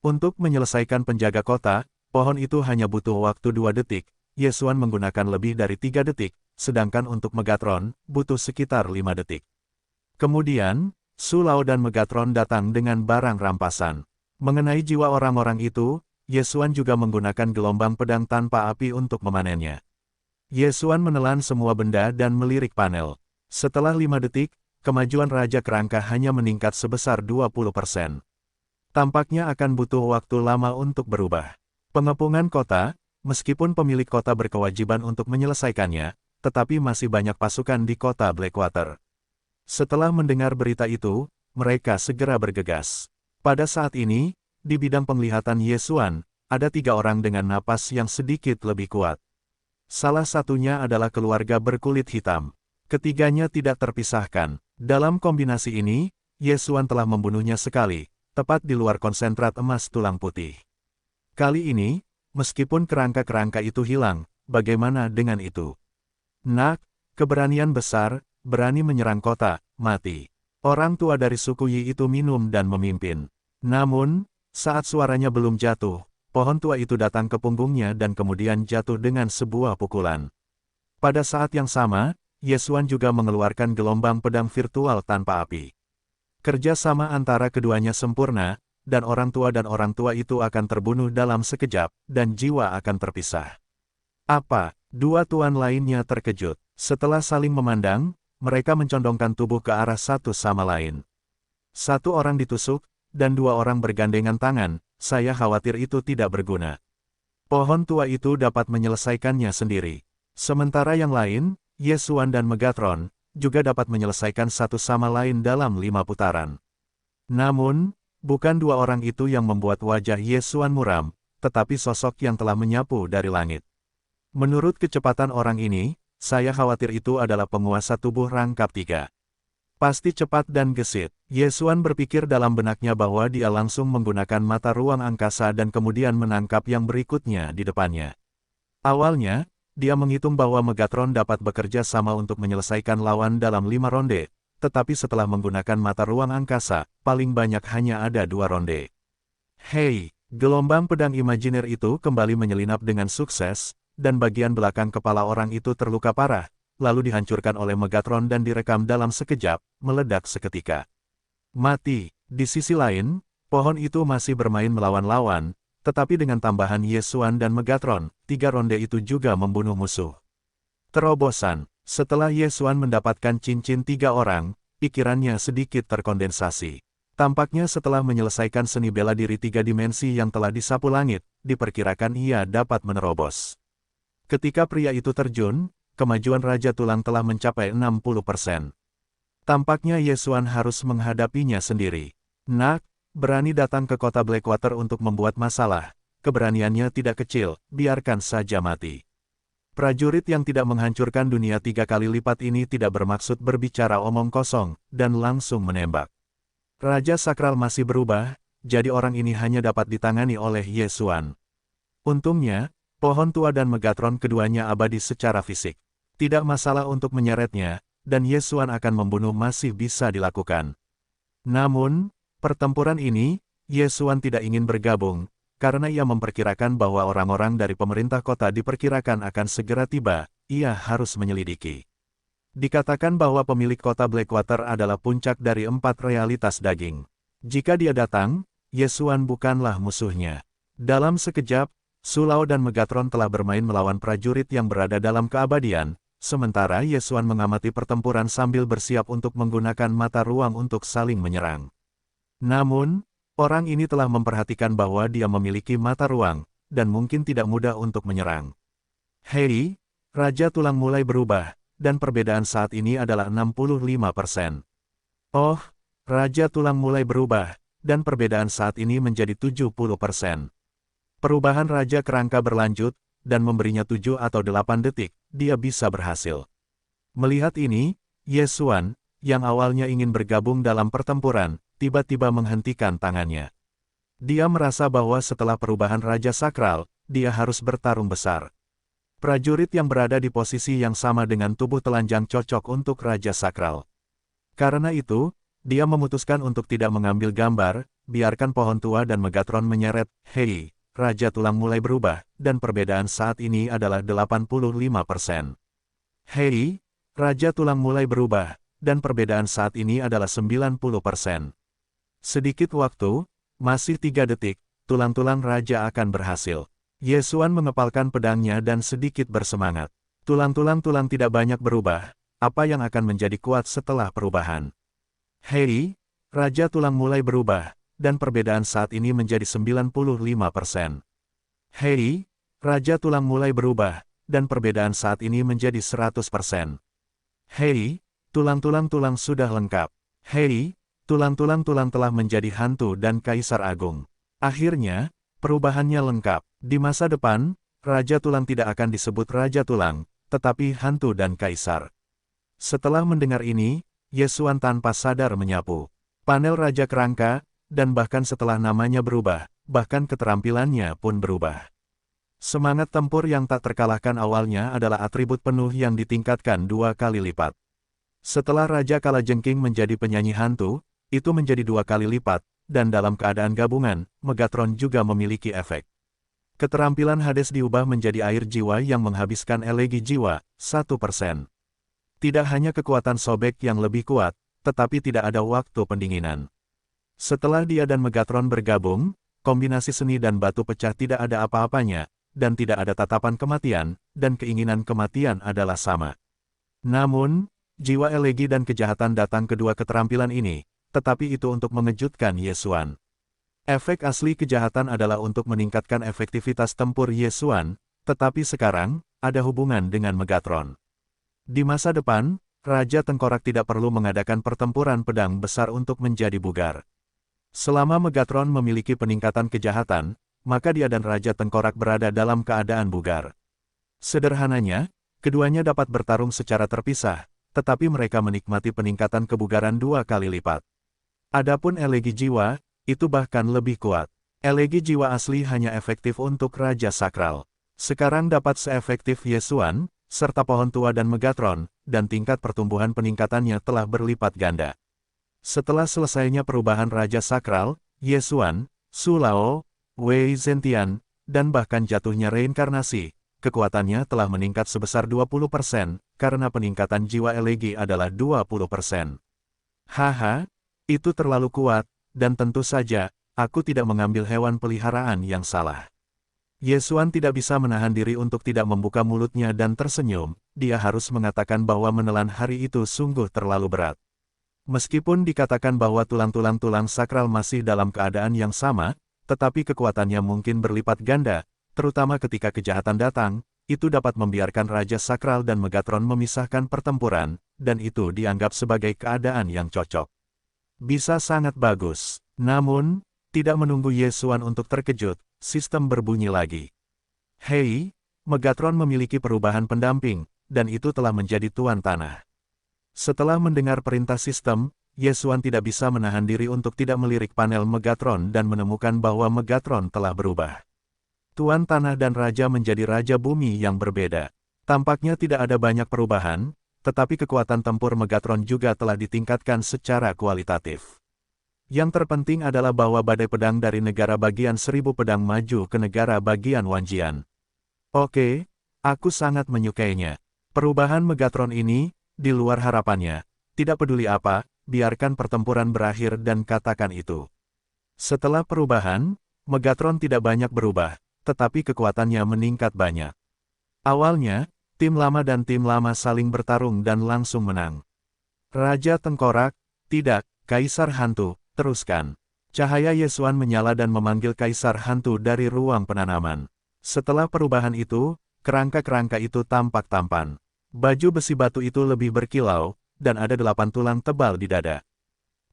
Untuk menyelesaikan penjaga kota, pohon itu hanya butuh waktu 2 detik, Yesuan menggunakan lebih dari 3 detik, sedangkan untuk Megatron, butuh sekitar 5 detik. Kemudian, Su Lao dan Megatron datang dengan barang rampasan. Mengenai jiwa orang-orang itu, Yesuan juga menggunakan gelombang pedang tanpa api untuk memanennya. Yesuan menelan semua benda dan melirik panel. Setelah 5 detik, kemajuan Raja Kerangka hanya meningkat sebesar 20%. Tampaknya akan butuh waktu lama untuk berubah. Pengepungan kota, meskipun pemilik kota berkewajiban untuk menyelesaikannya, tetapi masih banyak pasukan di kota Blackwater. Setelah mendengar berita itu, mereka segera bergegas. Pada saat ini, di bidang penglihatan Yesuan, ada 3 orang dengan napas yang sedikit lebih kuat. Salah satunya adalah keluarga berkulit hitam. Ketiganya tidak terpisahkan. Dalam kombinasi ini, Yesuan telah membunuhnya sekali, tepat di luar konsentrat emas tulang putih. Kali ini, meskipun kerangka-kerangka itu hilang, bagaimana dengan itu? Nak, keberanian besar, berani menyerang kota, mati. Orang tua dari suku Yi itu minum dan memimpin. Namun, saat suaranya belum jatuh, pohon tua itu datang ke punggungnya dan kemudian jatuh dengan sebuah pukulan. Pada saat yang sama, Yesuan juga mengeluarkan gelombang pedang virtual tanpa api. Kerja sama antara keduanya sempurna, dan orang tua itu akan terbunuh dalam sekejap, dan jiwa akan terpisah. Apa? 2 tuan lainnya terkejut. Setelah saling memandang, mereka mencondongkan tubuh ke arah satu sama lain. 1 orang ditusuk, dan 2 orang bergandengan tangan. Saya khawatir itu tidak berguna. Pohon tua itu dapat menyelesaikannya sendiri. Sementara yang lain, Yesuan dan Megatron, juga dapat menyelesaikan satu sama lain dalam 5 putaran. Namun, bukan 2 orang itu yang membuat wajah Yesuan muram, tetapi sosok yang telah menyapu dari langit. Menurut kecepatan orang ini, saya khawatir itu adalah penguasa tubuh rangkap 3. Pasti cepat dan gesit. Yesuan berpikir dalam benaknya bahwa dia langsung menggunakan mata ruang angkasa dan kemudian menangkap yang berikutnya di depannya. Awalnya, dia menghitung bahwa Megatron dapat bekerja sama untuk menyelesaikan lawan dalam 5 ronde, tetapi setelah menggunakan mata ruang angkasa, paling banyak hanya ada 2 ronde. Hei, gelombang pedang imajiner itu kembali menyelinap dengan sukses, dan bagian belakang kepala orang itu terluka parah, lalu dihancurkan oleh Megatron dan direkam dalam sekejap, meledak seketika. Mati. Di sisi lain, pohon itu masih bermain melawan lawan, tetapi dengan tambahan Yesuan dan Megatron, 3 ronde itu juga membunuh musuh. Terobosan. Setelah Yesuan mendapatkan cincin 3 orang, pikirannya sedikit terkondensasi. Tampaknya setelah menyelesaikan seni bela diri 3 dimensi yang telah disapu langit, diperkirakan ia dapat menerobos. Ketika pria itu terjun, kemajuan Raja Tulang telah mencapai 60%. Tampaknya Yesuan harus menghadapinya sendiri. Nak, berani datang ke kota Blackwater untuk membuat masalah. Keberaniannya tidak kecil, biarkan saja mati. Prajurit yang tidak menghancurkan dunia 3 kali lipat ini tidak bermaksud berbicara omong kosong, dan langsung menembak. Raja Sakral masih berubah, jadi orang ini hanya dapat ditangani oleh Ye Xuan. Untungnya, pohon tua dan Megatron keduanya abadi secara fisik. Tidak masalah untuk menyeretnya, dan Ye Xuan akan membunuh masih bisa dilakukan. Namun, pertempuran ini, Ye Xuan tidak ingin bergabung, karena ia memperkirakan bahwa orang-orang dari pemerintah kota diperkirakan akan segera tiba, ia harus menyelidiki. Dikatakan bahwa pemilik kota Blackwater adalah puncak dari 4 realitas daging. Jika dia datang, Ye Xuan bukanlah musuhnya. Dalam sekejap, Su Lao dan Megatron telah bermain melawan prajurit yang berada dalam keabadian, sementara Ye Xuan mengamati pertempuran sambil bersiap untuk menggunakan mata ruang untuk saling menyerang. Namun, orang ini telah memperhatikan bahwa dia memiliki mata ruang, dan mungkin tidak mudah untuk menyerang. Hei, Raja Tulang mulai berubah, dan perbedaan saat ini adalah 65%. Oh, Raja Tulang mulai berubah, dan perbedaan saat ini menjadi 70%. Perubahan Raja Kerangka berlanjut, dan memberinya 7 atau 8 detik, dia bisa berhasil. Melihat ini, Ye Xuan, yang awalnya ingin bergabung dalam pertempuran, tiba-tiba menghentikan tangannya. Dia merasa bahwa setelah perubahan Raja Sakral, dia harus bertarung besar. Prajurit yang berada di posisi yang sama dengan tubuh telanjang cocok untuk Raja Sakral. Karena itu, dia memutuskan untuk tidak mengambil gambar, biarkan pohon tua dan Megatron menyeret. Hei, Raja Tulang mulai berubah, dan perbedaan saat ini adalah 85%. Hei, Raja Tulang mulai berubah, dan perbedaan saat ini adalah 90%. Sedikit waktu, masih 3 detik, tulang-tulang Raja akan berhasil. Ye Xuan mengepalkan pedangnya dan sedikit bersemangat. Tulang-tulang tidak banyak berubah, apa yang akan menjadi kuat setelah perubahan. Hei, Raja Tulang mulai berubah, dan perbedaan saat ini menjadi 95%. Hei, Raja Tulang mulai berubah, dan perbedaan saat ini menjadi 100%. Hei, tulang-tulang sudah lengkap. Hei, tulang-tulang telah menjadi hantu dan Kaisar Agung. Akhirnya, perubahannya lengkap. Di masa depan, Raja Tulang tidak akan disebut Raja Tulang, tetapi hantu dan Kaisar. Setelah mendengar ini, Ye Xuan tanpa sadar menyapu panel Raja Kerangka, dan bahkan setelah namanya berubah, bahkan keterampilannya pun berubah. Semangat tempur yang tak terkalahkan awalnya adalah atribut penuh yang ditingkatkan 2 kali lipat. Setelah Raja Kalajengking menjadi penyanyi hantu, itu menjadi 2 kali lipat, dan dalam keadaan gabungan, Megatron juga memiliki efek. Keterampilan Hades diubah menjadi air jiwa yang menghabiskan elegi jiwa, 1%. Tidak hanya kekuatan sobek yang lebih kuat, tetapi tidak ada waktu pendinginan. Setelah dia dan Megatron bergabung, kombinasi seni dan batu pecah tidak ada apa-apanya, dan tidak ada tatapan kematian, dan keinginan kematian adalah sama. Namun, jiwa elegi dan kejahatan datang kedua keterampilan ini, tetapi itu untuk mengejutkan Ye Xuan. Efek asli kejahatan adalah untuk meningkatkan efektivitas tempur Ye Xuan, tetapi sekarang, ada hubungan dengan Megatron. Di masa depan, Raja Tengkorak tidak perlu mengadakan pertempuran pedang besar untuk menjadi bugar. Selama Megatron memiliki peningkatan kejahatan, maka dia dan Raja Tengkorak berada dalam keadaan bugar. Sederhananya, keduanya dapat bertarung secara terpisah, tetapi mereka menikmati peningkatan kebugaran 2 kali lipat. Adapun elegi jiwa, itu bahkan lebih kuat. Elegi jiwa asli hanya efektif untuk Raja Sakral. Sekarang dapat seefektif Ye Xuan, serta pohon tua dan Megatron, dan tingkat pertumbuhan peningkatannya telah berlipat ganda. Setelah selesainya perubahan Raja Sakral, Ye Xuan, Su Lao, Wei Zentian, dan bahkan jatuhnya reinkarnasi, kekuatannya telah meningkat sebesar 20%, karena peningkatan jiwa elegi adalah 20%. Haha, itu terlalu kuat. Dan tentu saja, aku tidak mengambil hewan peliharaan yang salah. Ye Xuan tidak bisa menahan diri untuk tidak membuka mulutnya dan tersenyum, dia harus mengatakan bahwa menelan hari itu sungguh terlalu berat. Meskipun dikatakan bahwa tulang-tulang sakral masih dalam keadaan yang sama, tetapi kekuatannya mungkin berlipat ganda, terutama ketika kejahatan datang, itu dapat membiarkan Raja Sakral dan Megatron memisahkan pertempuran, dan itu dianggap sebagai keadaan yang cocok. Bisa sangat bagus. Namun, tidak menunggu Ye Xuan untuk terkejut, sistem berbunyi lagi. Hei, Megatron memiliki perubahan pendamping, dan itu telah menjadi tuan tanah. Setelah mendengar perintah sistem, Yesuan tidak bisa menahan diri untuk tidak melirik panel Megatron dan menemukan bahwa Megatron telah berubah. Tuan Tanah dan Raja menjadi Raja Bumi yang berbeda. Tampaknya tidak ada banyak perubahan, tetapi kekuatan tempur Megatron juga telah ditingkatkan secara kualitatif. Yang terpenting adalah bahwa badai pedang dari negara bagian 1000 pedang maju ke negara bagian Wanjian. Oke, aku sangat menyukainya. Perubahan Megatron ini, di luar harapannya, tidak peduli apa, biarkan pertempuran berakhir dan katakan itu. Setelah perubahan, Megatron tidak banyak berubah, tetapi kekuatannya meningkat banyak. Awalnya, tim lama dan tim lama saling bertarung dan langsung menang. Raja Tengkorak, tidak, Kaisar Hantu, teruskan. Cahaya Yesuan menyala dan memanggil Kaisar Hantu dari ruang penanaman. Setelah perubahan itu, kerangka-kerangka itu tampak tampan. Baju besi batu itu lebih berkilau, dan ada 8 tulang tebal di dada.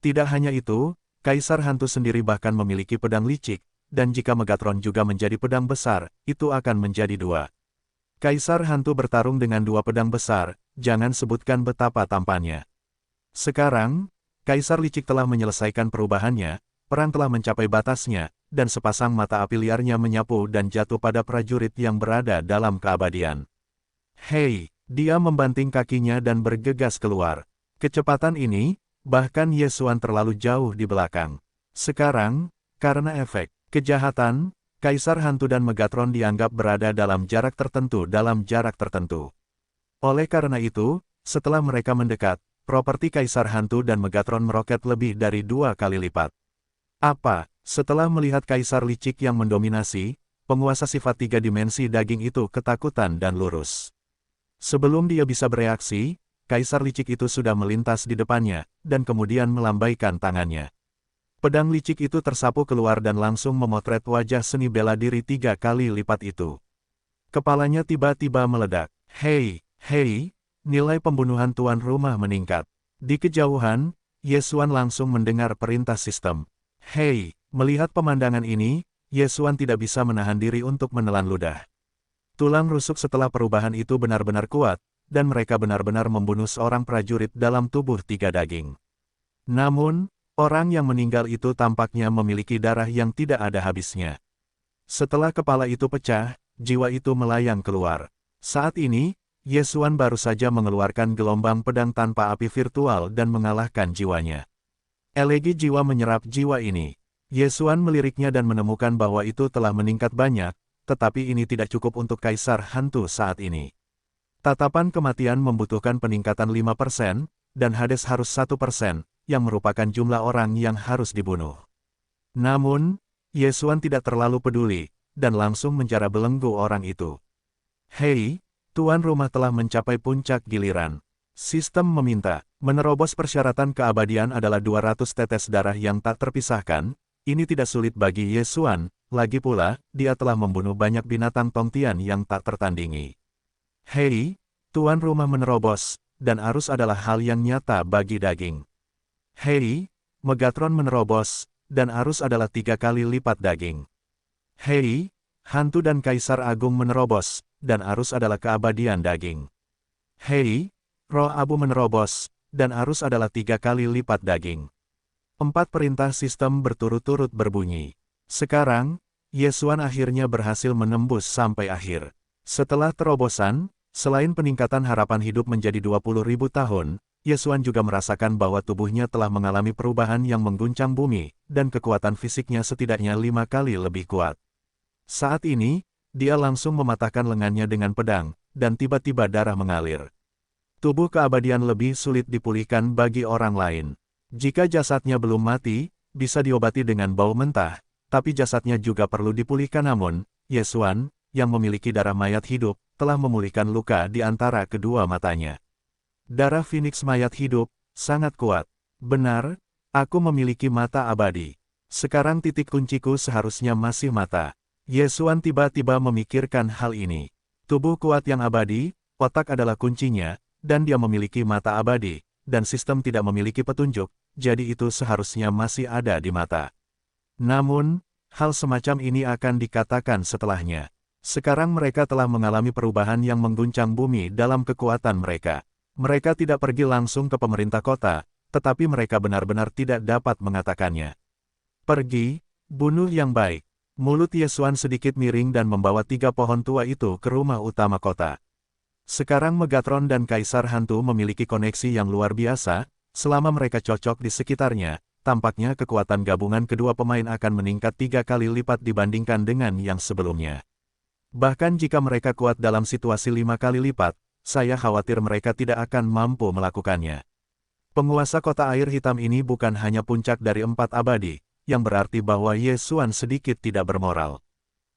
Tidak hanya itu, Kaisar Hantu sendiri bahkan memiliki pedang licik, dan jika Megatron juga menjadi pedang besar, itu akan menjadi 2. Kaisar Hantu bertarung dengan 2 pedang besar, jangan sebutkan betapa tampannya. Sekarang, Kaisar Licik telah menyelesaikan perubahannya, perang telah mencapai batasnya, dan sepasang mata api liarnya menyapu dan jatuh pada prajurit yang berada dalam keabadian. Hei! Dia membanting kakinya dan bergegas keluar. Kecepatan ini, bahkan Yesuan terlalu jauh di belakang. Sekarang, karena efek kejahatan, Kaisar Hantu dan Megatron dianggap berada dalam jarak tertentu Oleh karena itu, setelah mereka mendekat, properti Kaisar Hantu dan Megatron meroket lebih dari 2 kali lipat. Apa? Setelah melihat Kaisar Licik yang mendominasi, penguasa sifat 3 dimensi daging itu ketakutan dan lurus. Sebelum dia bisa bereaksi, Kaisar Licik itu sudah melintas di depannya, dan kemudian melambaikan tangannya. Pedang licik itu tersapu keluar dan langsung memotret wajah seni bela diri 3 kali lipat itu. Kepalanya tiba-tiba meledak. Hei, nilai pembunuhan tuan rumah meningkat. Di kejauhan, Yesuan langsung mendengar perintah sistem. Hei, melihat pemandangan ini, Yesuan tidak bisa menahan diri untuk menelan ludah. Tulang rusuk setelah perubahan itu benar-benar kuat, dan mereka benar-benar membunuh seorang prajurit dalam tubuh 3 daging. Namun, orang yang meninggal itu tampaknya memiliki darah yang tidak ada habisnya. Setelah kepala itu pecah, jiwa itu melayang keluar. Saat ini, Yesuan baru saja mengeluarkan gelombang pedang tanpa api virtual dan mengalahkan jiwanya. Elegi jiwa menyerap jiwa ini. Yesuan meliriknya dan menemukan bahwa itu telah meningkat banyak, tetapi ini tidak cukup untuk Kaisar Hantu saat ini. Tatapan kematian membutuhkan peningkatan 5%, dan Hades harus 1%, yang merupakan jumlah orang yang harus dibunuh. Namun, Yesuan tidak terlalu peduli, dan langsung menjara belenggu orang itu. Hei, tuan rumah telah mencapai puncak giliran. Sistem meminta, menerobos persyaratan keabadian adalah 200 tetes darah yang tak terpisahkan. Ini tidak sulit bagi Yesuan, lagi pula, dia telah membunuh banyak binatang tongtian yang tak tertandingi. Hei, tuan rumah menerobos, dan arus adalah hal yang nyata bagi daging. Hei, Megatron menerobos, dan arus adalah 3 kali lipat daging. Hei, Hantu dan Kaisar Agung menerobos, dan arus adalah keabadian daging. Hei, Roh Abu menerobos, dan arus adalah 3 kali lipat daging. 4 perintah sistem berturut-turut berbunyi. Sekarang, Yesuan akhirnya berhasil menembus sampai akhir. Setelah terobosan, selain peningkatan harapan hidup menjadi 20.000 tahun, Yesuan juga merasakan bahwa tubuhnya telah mengalami perubahan yang mengguncang bumi, dan kekuatan fisiknya setidaknya 5 kali lebih kuat. Saat ini, dia langsung mematahkan lengannya dengan pedang, dan tiba-tiba darah mengalir. Tubuh keabadian lebih sulit dipulihkan bagi orang lain. Jika jasadnya belum mati, bisa diobati dengan bau mentah, tapi jasadnya juga perlu dipulihkan. Namun, Yesuan, yang memiliki darah mayat hidup, telah memulihkan luka di antara kedua matanya. Darah Phoenix mayat hidup, sangat kuat. Benar, aku memiliki mata abadi. Sekarang titik kunciku seharusnya masih mata. Yesuan tiba-tiba memikirkan hal ini. Tubuh kuat yang abadi, otak adalah kuncinya, dan dia memiliki mata abadi, dan sistem tidak memiliki petunjuk, jadi itu seharusnya masih ada di mata. Namun, hal semacam ini akan dikatakan setelahnya. Sekarang mereka telah mengalami perubahan yang mengguncang bumi dalam kekuatan mereka. Mereka tidak pergi langsung ke pemerintah kota, tetapi mereka benar-benar tidak dapat mengatakannya. Pergi, bunuh yang baik. Mulut Yesuan sedikit miring dan membawa 3 pohon tua itu ke rumah utama kota. Sekarang Megatron dan Kaisar Hantu memiliki koneksi yang luar biasa, selama mereka cocok di sekitarnya, tampaknya kekuatan gabungan kedua pemain akan meningkat 3 kali lipat dibandingkan dengan yang sebelumnya. Bahkan jika mereka kuat dalam situasi 5 kali lipat, saya khawatir mereka tidak akan mampu melakukannya. Penguasa kota air hitam ini bukan hanya puncak dari 4 abadi, yang berarti bahwa Yesuan sedikit tidak bermoral.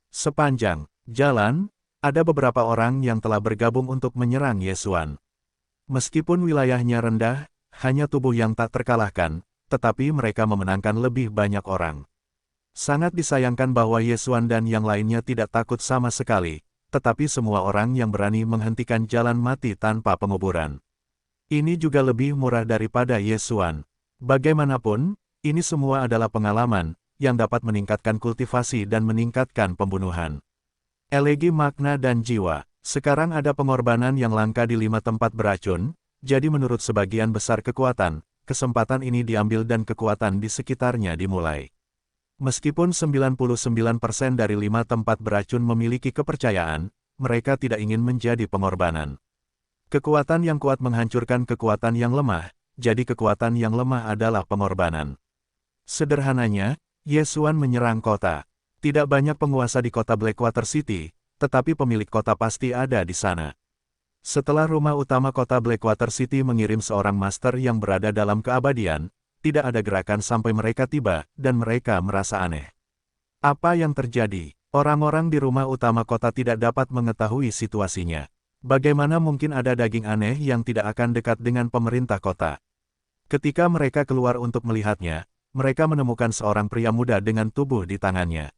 Sepanjang jalan, ada beberapa orang yang telah bergabung untuk menyerang Yesuan. Meskipun wilayahnya rendah, hanya tubuh yang tak terkalahkan, tetapi mereka memenangkan lebih banyak orang. Sangat disayangkan bahwa Yesuan dan yang lainnya tidak takut sama sekali, tetapi semua orang yang berani menghentikan jalan mati tanpa penguburan. Ini juga lebih murah daripada Yesuan. Bagaimanapun, ini semua adalah pengalaman yang dapat meningkatkan kultivasi dan meningkatkan pembunuhan. Elegi makna dan jiwa. Sekarang ada pengorbanan yang langka di 5 tempat beracun, jadi menurut sebagian besar kekuatan, kesempatan ini diambil dan kekuatan di sekitarnya dimulai. Meskipun 99% dari 5 tempat beracun memiliki kepercayaan, mereka tidak ingin menjadi pengorbanan. Kekuatan yang kuat menghancurkan kekuatan yang lemah, jadi kekuatan yang lemah adalah pengorbanan. Sederhananya, Yesuan menyerang kota. Tidak banyak penguasa di kota Blackwater City, tetapi pemilik kota pasti ada di sana. Setelah rumah utama kota Blackwater City mengirim seorang master yang berada dalam keabadian, tidak ada gerakan sampai mereka tiba, dan mereka merasa aneh. Apa yang terjadi? Orang-orang di rumah utama kota tidak dapat mengetahui situasinya. Bagaimana mungkin ada daging aneh yang tidak akan dekat dengan pemerintah kota? Ketika mereka keluar untuk melihatnya, mereka menemukan seorang pria muda dengan tubuh di tangannya.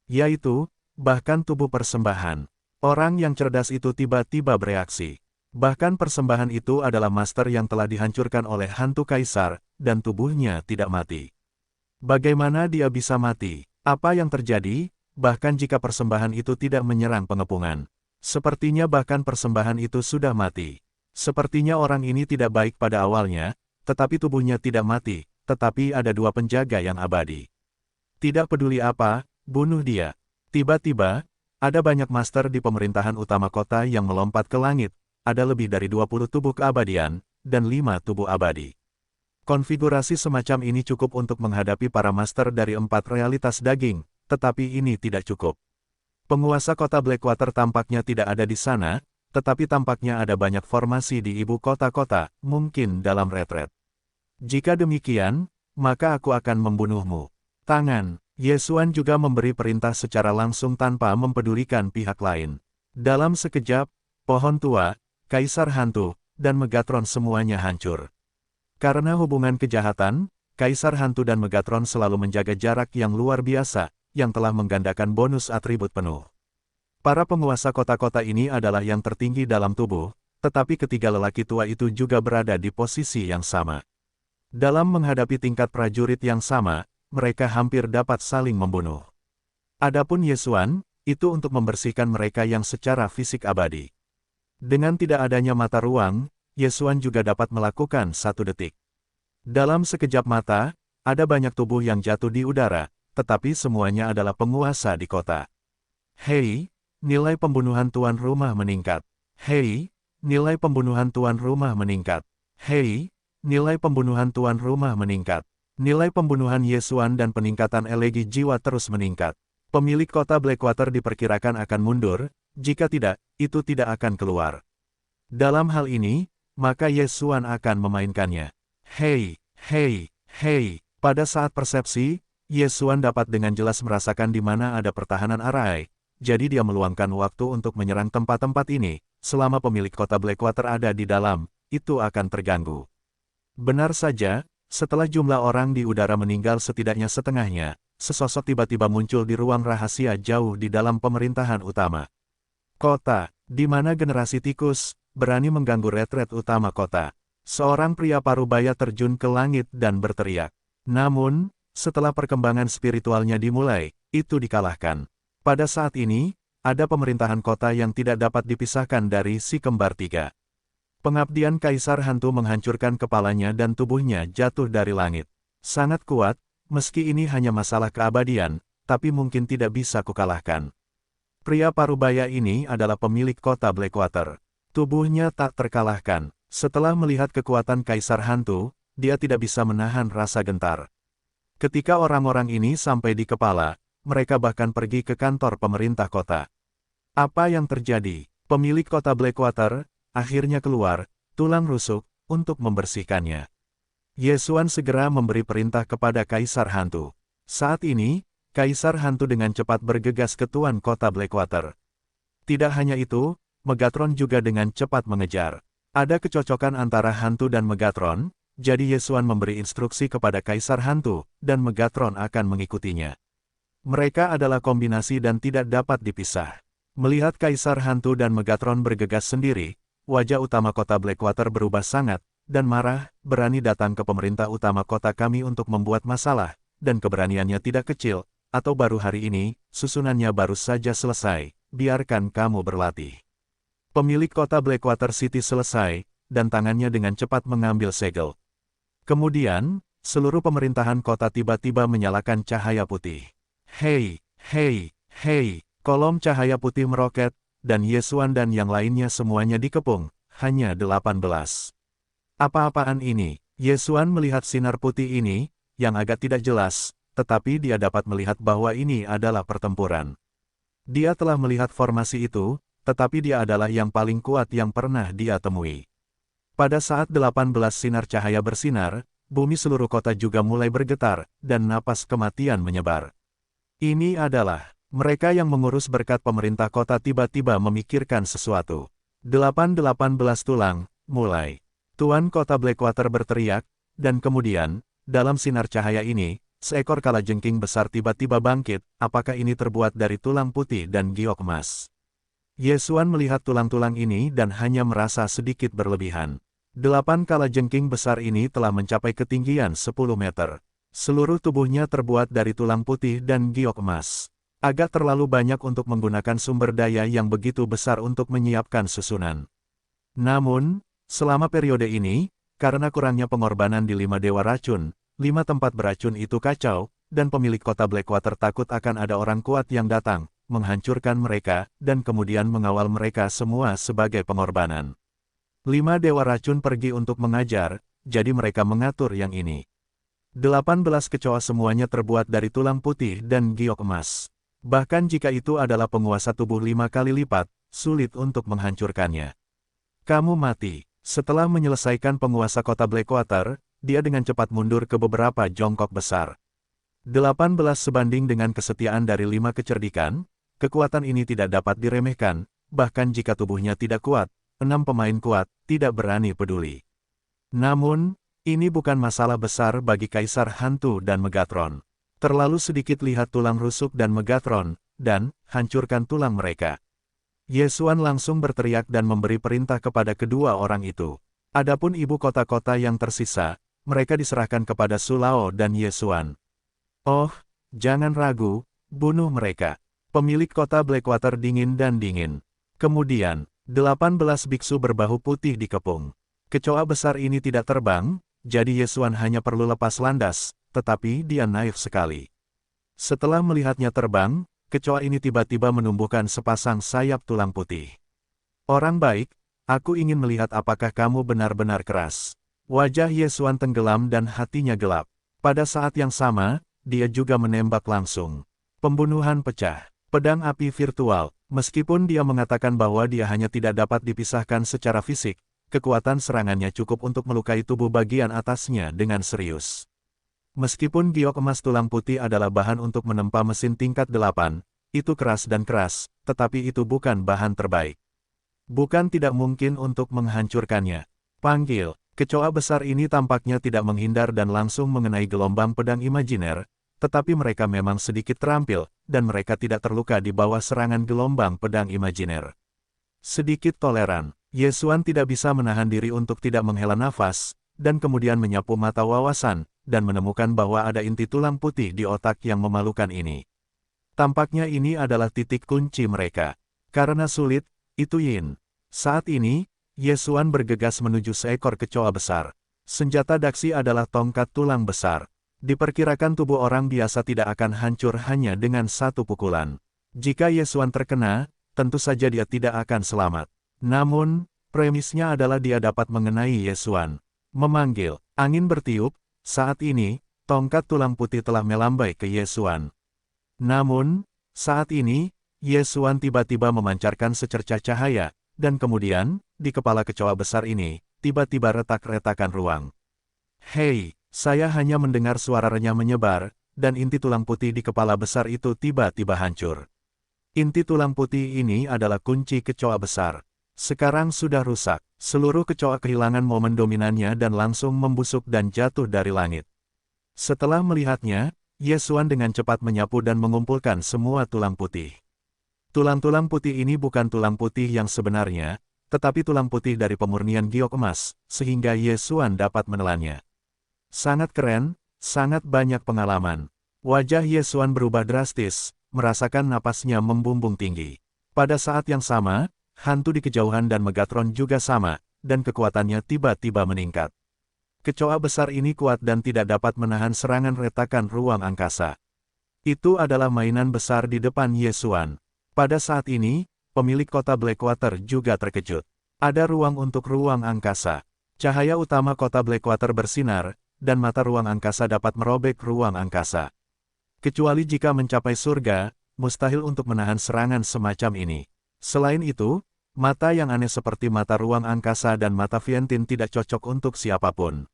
Yaitu, bahkan tubuh persembahan. Orang yang cerdas itu tiba-tiba bereaksi. Bahkan persembahan itu adalah master yang telah dihancurkan oleh hantu kaisar, dan tubuhnya tidak mati. Bagaimana dia bisa mati? Apa yang terjadi? Bahkan jika persembahan itu tidak menyerang pengepungan. Sepertinya bahkan persembahan itu sudah mati. Sepertinya orang ini tidak baik pada awalnya, tetapi tubuhnya tidak mati, tetapi ada 2 penjaga yang abadi. Tidak peduli apa, bunuh dia. Tiba-tiba, ada banyak master di pemerintahan utama kota yang melompat ke langit, ada lebih dari 20 tubuh keabadian, dan 5 tubuh abadi. Konfigurasi semacam ini cukup untuk menghadapi para master dari 4 realitas daging, tetapi ini tidak cukup. Penguasa kota Blackwater tampaknya tidak ada di sana, tetapi tampaknya ada banyak formasi di ibu kota-kota, mungkin dalam retret. Jika demikian, maka aku akan membunuhmu. Tangan. Yesuan juga memberi perintah secara langsung tanpa mempedulikan pihak lain. Dalam sekejap, pohon tua, Kaisar Hantu, dan Megatron semuanya hancur. Karena hubungan kejahatan, Kaisar Hantu dan Megatron selalu menjaga jarak yang luar biasa, yang telah menggandakan bonus atribut penuh. Para penguasa kota-kota ini adalah yang tertinggi dalam tubuh, tetapi ketiga lelaki tua itu juga berada di posisi yang sama. Dalam menghadapi tingkat prajurit yang sama, mereka hampir dapat saling membunuh. Adapun Yesuan, itu untuk membersihkan mereka yang secara fisik abadi. Dengan tidak adanya mata ruang, Yesuan juga dapat melakukan 1 detik. Dalam sekejap mata, ada banyak tubuh yang jatuh di udara, tetapi semuanya adalah penguasa di kota. Hei, nilai pembunuhan tuan rumah meningkat. Hei, nilai pembunuhan tuan rumah meningkat. Hei, nilai pembunuhan tuan rumah meningkat. Nilai pembunuhan Yesuan dan peningkatan elegi jiwa terus meningkat. Pemilik kota Blackwater diperkirakan akan mundur, jika tidak, itu tidak akan keluar. Dalam hal ini, maka Yesuan akan memainkannya. Hei, hei, hei. Pada saat persepsi, Yesuan dapat dengan jelas merasakan di mana ada pertahanan arai, jadi dia meluangkan waktu untuk menyerang tempat-tempat ini. Selama pemilik kota Blackwater ada di dalam, itu akan terganggu. Benar saja, setelah jumlah orang di udara meninggal setidaknya setengahnya, sesosok tiba-tiba muncul di ruang rahasia jauh di dalam pemerintahan utama. Kota, di mana generasi tikus, berani mengganggu retret utama kota. Seorang pria parubaya terjun ke langit dan berteriak. Namun, setelah perkembangan spiritualnya dimulai, itu dikalahkan. Pada saat ini, ada pemerintahan kota yang tidak dapat dipisahkan dari si kembar tiga. Pengabdian Kaisar Hantu menghancurkan kepalanya dan tubuhnya jatuh dari langit. Sangat kuat, meski ini hanya masalah keabadian, tapi mungkin tidak bisa kukalahkan. Pria parubaya ini adalah pemilik kota Blackwater. Tubuhnya tak terkalahkan. Setelah melihat kekuatan Kaisar Hantu, dia tidak bisa menahan rasa gentar. Ketika orang-orang ini sampai di kepala, mereka bahkan pergi ke kantor pemerintah kota. Apa yang terjadi? Pemilik kota Blackwater akhirnya keluar, tulang rusuk, untuk membersihkannya. Yesuan segera memberi perintah kepada Kaisar Hantu. Saat ini, Kaisar Hantu dengan cepat bergegas ke tuan kota Blackwater. Tidak hanya itu, Megatron juga dengan cepat mengejar. Ada kecocokan antara Hantu dan Megatron, jadi Yesuan memberi instruksi kepada Kaisar Hantu, dan Megatron akan mengikutinya. Mereka adalah kombinasi dan tidak dapat dipisah. Melihat Kaisar Hantu dan Megatron bergegas sendiri, wajah utama kota Blackwater berubah sangat, dan marah, berani datang ke pemerintah utama kota kami untuk membuat masalah, dan keberaniannya tidak kecil, atau baru hari ini, susunannya baru saja selesai, biarkan kamu berlatih. Pemilik kota Blackwater City selesai, dan tangannya dengan cepat mengambil segel. Kemudian, seluruh pemerintahan kota tiba-tiba menyalakan cahaya putih. Hei, hei, hei, kolom cahaya putih meroket, dan Yesuan dan yang lainnya semuanya dikepung, hanya 18. Apa-apaan ini? Yesuan melihat sinar putih ini, yang agak tidak jelas, tetapi dia dapat melihat bahwa ini adalah pertempuran. Dia telah melihat formasi itu, tetapi dia adalah yang paling kuat yang pernah dia temui. Pada saat 18 sinar cahaya bersinar, bumi seluruh kota juga mulai bergetar, dan napas kematian menyebar. Ini adalah mereka yang mengurus berkat pemerintah kota tiba-tiba memikirkan sesuatu. 18 tulang, mulai. Tuan kota Blackwater berteriak, dan kemudian, dalam sinar cahaya ini, seekor kalajengking besar tiba-tiba bangkit, apakah ini terbuat dari tulang putih dan giok emas? Yesuan melihat tulang-tulang ini dan hanya merasa sedikit berlebihan. 8 kalajengking besar ini telah mencapai ketinggian 10 meter. Seluruh tubuhnya terbuat dari tulang putih dan giok emas. Agak terlalu banyak untuk menggunakan sumber daya yang begitu besar untuk menyiapkan susunan. Namun, selama periode ini, karena kurangnya pengorbanan di 5 dewa racun, 5 tempat beracun itu kacau, dan pemilik kota Blackwater takut akan ada orang kuat yang datang, menghancurkan mereka, dan kemudian mengawal mereka semua sebagai pengorbanan. 5 dewa racun pergi untuk mengajar, jadi mereka mengatur yang ini. 18 kecoa semuanya terbuat dari tulang putih dan giok emas. Bahkan jika itu adalah penguasa tubuh 5 kali lipat, sulit untuk menghancurkannya. Kamu mati. Setelah menyelesaikan penguasa kota Blackwater, dia dengan cepat mundur ke beberapa jongkok besar. 18 sebanding dengan kesetiaan dari 5 kecerdikan, kekuatan ini tidak dapat diremehkan, bahkan jika tubuhnya tidak kuat. 6 pemain kuat, tidak berani peduli. Namun, ini bukan masalah besar bagi Kaisar Hantu dan Megatron. Terlalu sedikit lihat tulang rusuk dan Megatron, dan hancurkan tulang mereka. Yesuan langsung berteriak dan memberi perintah kepada kedua orang itu. Adapun ibu kota-kota yang tersisa, mereka diserahkan kepada Sulao dan Yesuan. Oh, jangan ragu, bunuh mereka. Pemilik kota Blackwater dingin dan dingin. Kemudian, 18 biksu berbahu putih dikepung. Kecoa besar ini tidak terbang, jadi Yesuan hanya perlu lepas landas, tetapi dia naif sekali. Setelah melihatnya terbang, kecoa ini tiba-tiba menumbuhkan sepasang sayap tulang putih. Orang baik, aku ingin melihat apakah kamu benar-benar keras. Wajah Yesuan tenggelam dan hatinya gelap. Pada saat yang sama, dia juga menembak langsung. Pembunuhan pecah. Pedang api virtual. Meskipun dia mengatakan bahwa dia hanya tidak dapat dipisahkan secara fisik, kekuatan serangannya cukup untuk melukai tubuh bagian atasnya dengan serius. Meskipun giok emas tulang putih adalah bahan untuk menempa mesin tingkat 8, itu keras dan keras, tetapi itu bukan bahan terbaik. Bukan tidak mungkin untuk menghancurkannya. Panggil, kecoa besar ini tampaknya tidak menghindar dan langsung mengenai gelombang pedang imajiner, tetapi mereka memang sedikit terampil, dan mereka tidak terluka di bawah serangan gelombang pedang imajiner. Sedikit toleran, Yesuan tidak bisa menahan diri untuk tidak menghela nafas, dan kemudian menyapu mata wawasan, dan menemukan bahwa ada inti tulang putih di otak yang memalukan ini. Tampaknya ini adalah titik kunci mereka. Karena sulit, itu Yin. Saat ini, Ye Xuan bergegas menuju seekor kecoa besar. Senjata Daxi adalah tongkat tulang besar. Diperkirakan tubuh orang biasa tidak akan hancur hanya dengan satu pukulan. Jika Ye Xuan terkena, tentu saja dia tidak akan selamat. Namun, premisnya adalah dia dapat mengenai Ye Xuan. Memanggil, angin bertiup, saat ini, tongkat tulang putih telah melambai ke Ye Xuan. Namun, saat ini, Ye Xuan tiba-tiba memancarkan secercah cahaya, dan kemudian, di kepala kecoa besar ini, tiba-tiba retak-retakan ruang. Hei, saya hanya mendengar suara renyah menyebar, dan inti tulang putih di kepala besar itu tiba-tiba hancur. Inti tulang putih ini adalah kunci kecoa besar. Sekarang sudah rusak, seluruh kecoa kehilangan momen dominannya dan langsung membusuk dan jatuh dari langit. Setelah melihatnya, Ye Xuan dengan cepat menyapu dan mengumpulkan semua tulang putih. Tulang-tulang putih ini bukan tulang putih yang sebenarnya, tetapi tulang putih dari pemurnian giok emas, sehingga Ye Xuan dapat menelannya. Sangat keren, sangat banyak pengalaman. Wajah Ye Xuan berubah drastis, merasakan napasnya membumbung tinggi. Pada saat yang sama, hantu di kejauhan dan Megatron juga sama, dan kekuatannya tiba-tiba meningkat. Kecoa besar ini kuat dan tidak dapat menahan serangan retakan ruang angkasa. Itu adalah mainan besar di depan Ye Xuan. Pada saat ini, pemilik kota Blackwater juga terkejut. Ada ruang untuk ruang angkasa. Cahaya utama kota Blackwater bersinar, dan mata ruang angkasa dapat merobek ruang angkasa. Kecuali jika mencapai surga, mustahil untuk menahan serangan semacam ini. Selain itu, mata yang aneh seperti mata ruang angkasa dan mata Vientine tidak cocok untuk siapapun.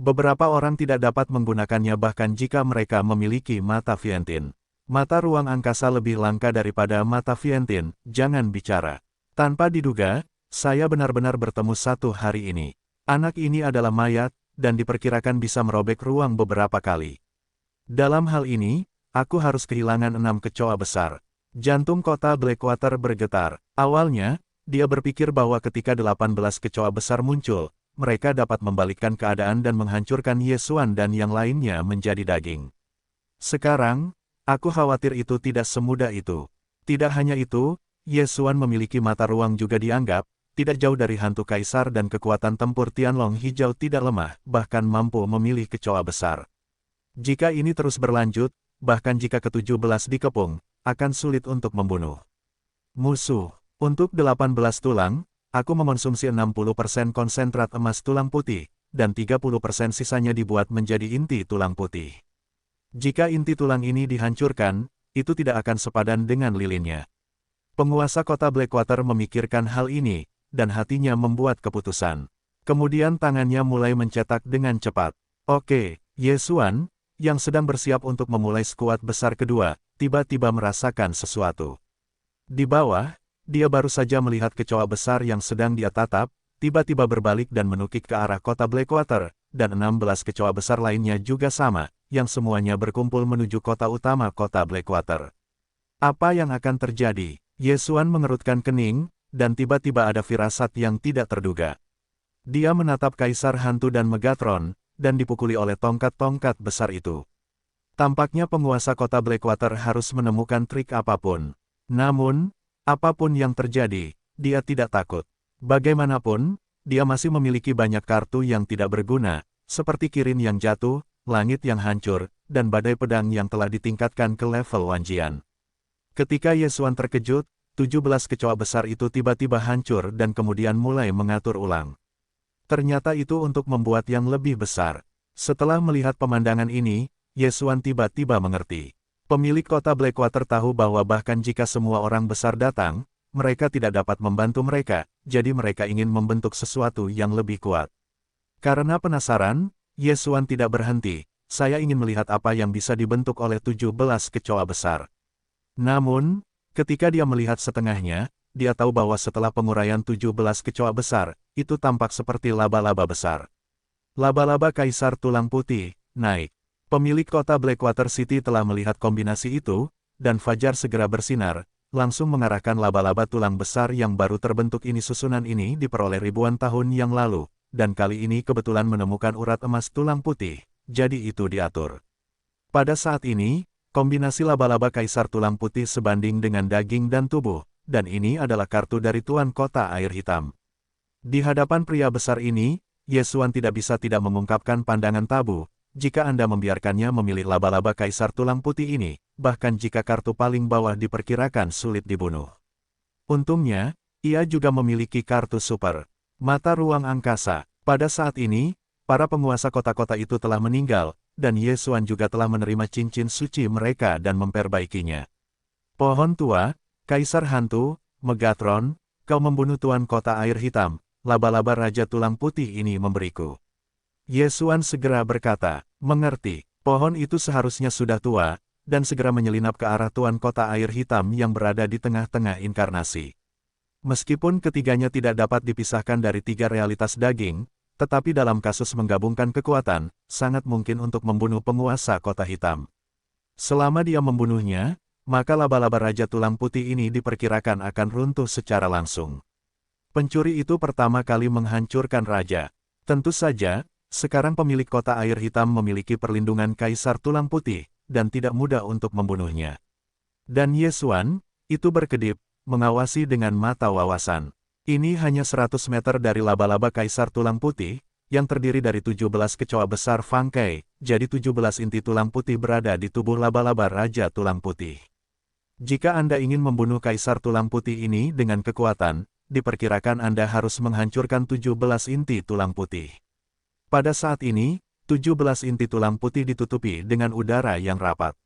Beberapa orang tidak dapat menggunakannya bahkan jika mereka memiliki mata Vientine. Mata ruang angkasa lebih langka daripada mata Vientine, jangan bicara. Tanpa diduga, saya benar-benar bertemu satu hari ini. Anak ini adalah mayat, dan diperkirakan bisa merobek ruang beberapa kali. Dalam hal ini, aku harus kehilangan 6 kecoa besar. Jantung kota Blackwater bergetar. Awalnya, dia berpikir bahwa ketika 18 kecoa besar muncul, mereka dapat membalikkan keadaan dan menghancurkan Ye Xuan dan yang lainnya menjadi daging. Sekarang, aku khawatir itu tidak semudah itu. Tidak hanya itu, Ye Xuan memiliki mata ruang juga dianggap, tidak jauh dari hantu kaisar dan kekuatan tempur Tianlong hijau tidak lemah, bahkan mampu memilih kecoa besar. Jika ini terus berlanjut, bahkan jika ke-17 dikepung, akan sulit untuk membunuh musuh. Untuk 18 tulang, aku memonsumsi 60% konsentrat emas tulang putih, dan 30% sisanya dibuat menjadi inti tulang putih. Jika inti tulang ini dihancurkan, itu tidak akan sepadan dengan lilinnya. Penguasa kota Blackwater memikirkan hal ini, dan hatinya membuat keputusan. Kemudian tangannya mulai mencetak dengan cepat. Oke, Ye Xuan, yang sedang bersiap untuk memulai skuad besar kedua, tiba-tiba merasakan sesuatu. Di bawah, dia baru saja melihat kecoa besar yang sedang dia tatap, tiba-tiba berbalik dan menukik ke arah kota Blackwater, dan 16 kecoa besar lainnya juga sama, yang semuanya berkumpul menuju kota utama kota Blackwater. Apa yang akan terjadi? Ye Xuan mengerutkan kening, dan tiba-tiba ada firasat yang tidak terduga. Dia menatap Kaisar Hantu dan Megatron, dan dipukuli oleh tongkat-tongkat besar itu. Tampaknya penguasa kota Blackwater harus menemukan trik apapun. Namun, apapun yang terjadi, dia tidak takut. Bagaimanapun, dia masih memiliki banyak kartu yang tidak berguna, seperti Kirin yang jatuh, langit yang hancur, dan badai pedang yang telah ditingkatkan ke level Wanjian. Ketika Ye Xuan terkejut, 17 kecoa besar itu tiba-tiba hancur dan kemudian mulai mengatur ulang. Ternyata itu untuk membuat yang lebih besar. Setelah melihat pemandangan ini, Ye Xuan tiba-tiba mengerti. Pemilik kota Blackwater tahu bahwa bahkan jika semua orang besar datang, mereka tidak dapat membantu mereka, jadi mereka ingin membentuk sesuatu yang lebih kuat. Karena penasaran, Ye Xuan tidak berhenti. Saya ingin melihat apa yang bisa dibentuk oleh 17 kecoa besar. Namun, ketika dia melihat setengahnya, dia tahu bahwa setelah penguraian 17 kecoa besar, itu tampak seperti laba-laba besar. Laba-laba Kaisar Tulang Putih, naik. Pemilik kota Blackwater City telah melihat kombinasi itu, dan fajar segera bersinar, langsung mengarahkan laba-laba tulang besar yang baru terbentuk ini. Susunan ini diperoleh ribuan tahun yang lalu, dan kali ini kebetulan menemukan urat emas tulang putih, jadi itu diatur. Pada saat ini, kombinasi laba-laba Kaisar Tulang Putih sebanding dengan daging dan tubuh, dan ini adalah kartu dari Tuan Kota Air Hitam. Di hadapan pria besar ini, Ye Xuan tidak bisa tidak mengungkapkan pandangan tabu, jika Anda membiarkannya memilih laba-laba kaisar tulang putih ini, bahkan jika kartu paling bawah diperkirakan sulit dibunuh. Untungnya, ia juga memiliki kartu super. Mata ruang angkasa. Pada saat ini, para penguasa kota-kota itu telah meninggal, dan Ye Xuan juga telah menerima cincin suci mereka dan memperbaikinya. Pohon tua, Kaisar Hantu, Megatron, kau membunuh Tuan Kota Air Hitam, laba-laba Raja Tulang Putih ini memberiku. Ye Xuan segera berkata, mengerti, pohon itu seharusnya sudah tua, dan segera menyelinap ke arah Tuan Kota Air Hitam yang berada di tengah-tengah inkarnasi. Meskipun ketiganya tidak dapat dipisahkan dari tiga realitas daging, tetapi dalam kasus menggabungkan kekuatan, sangat mungkin untuk membunuh penguasa Kota Hitam. Selama dia membunuhnya, maka laba-laba Raja Tulang Putih ini diperkirakan akan runtuh secara langsung. Pencuri itu pertama kali menghancurkan raja. Tentu saja, sekarang pemilik Kota Air Hitam memiliki perlindungan Kaisar Tulang Putih, dan tidak mudah untuk membunuhnya. Dan Ye Xuan, itu berkedip, mengawasi dengan mata wawasan. Ini hanya 100 meter dari laba-laba Kaisar Tulang Putih, yang terdiri dari 17 kecoa besar Fangkai, jadi 17 inti tulang putih berada di tubuh laba-laba Raja Tulang Putih. Jika Anda ingin membunuh Kaisar Tulang Putih ini dengan kekuatan, diperkirakan Anda harus menghancurkan 17 inti tulang putih. Pada saat ini, 17 inti tulang putih ditutupi dengan udara yang rapat.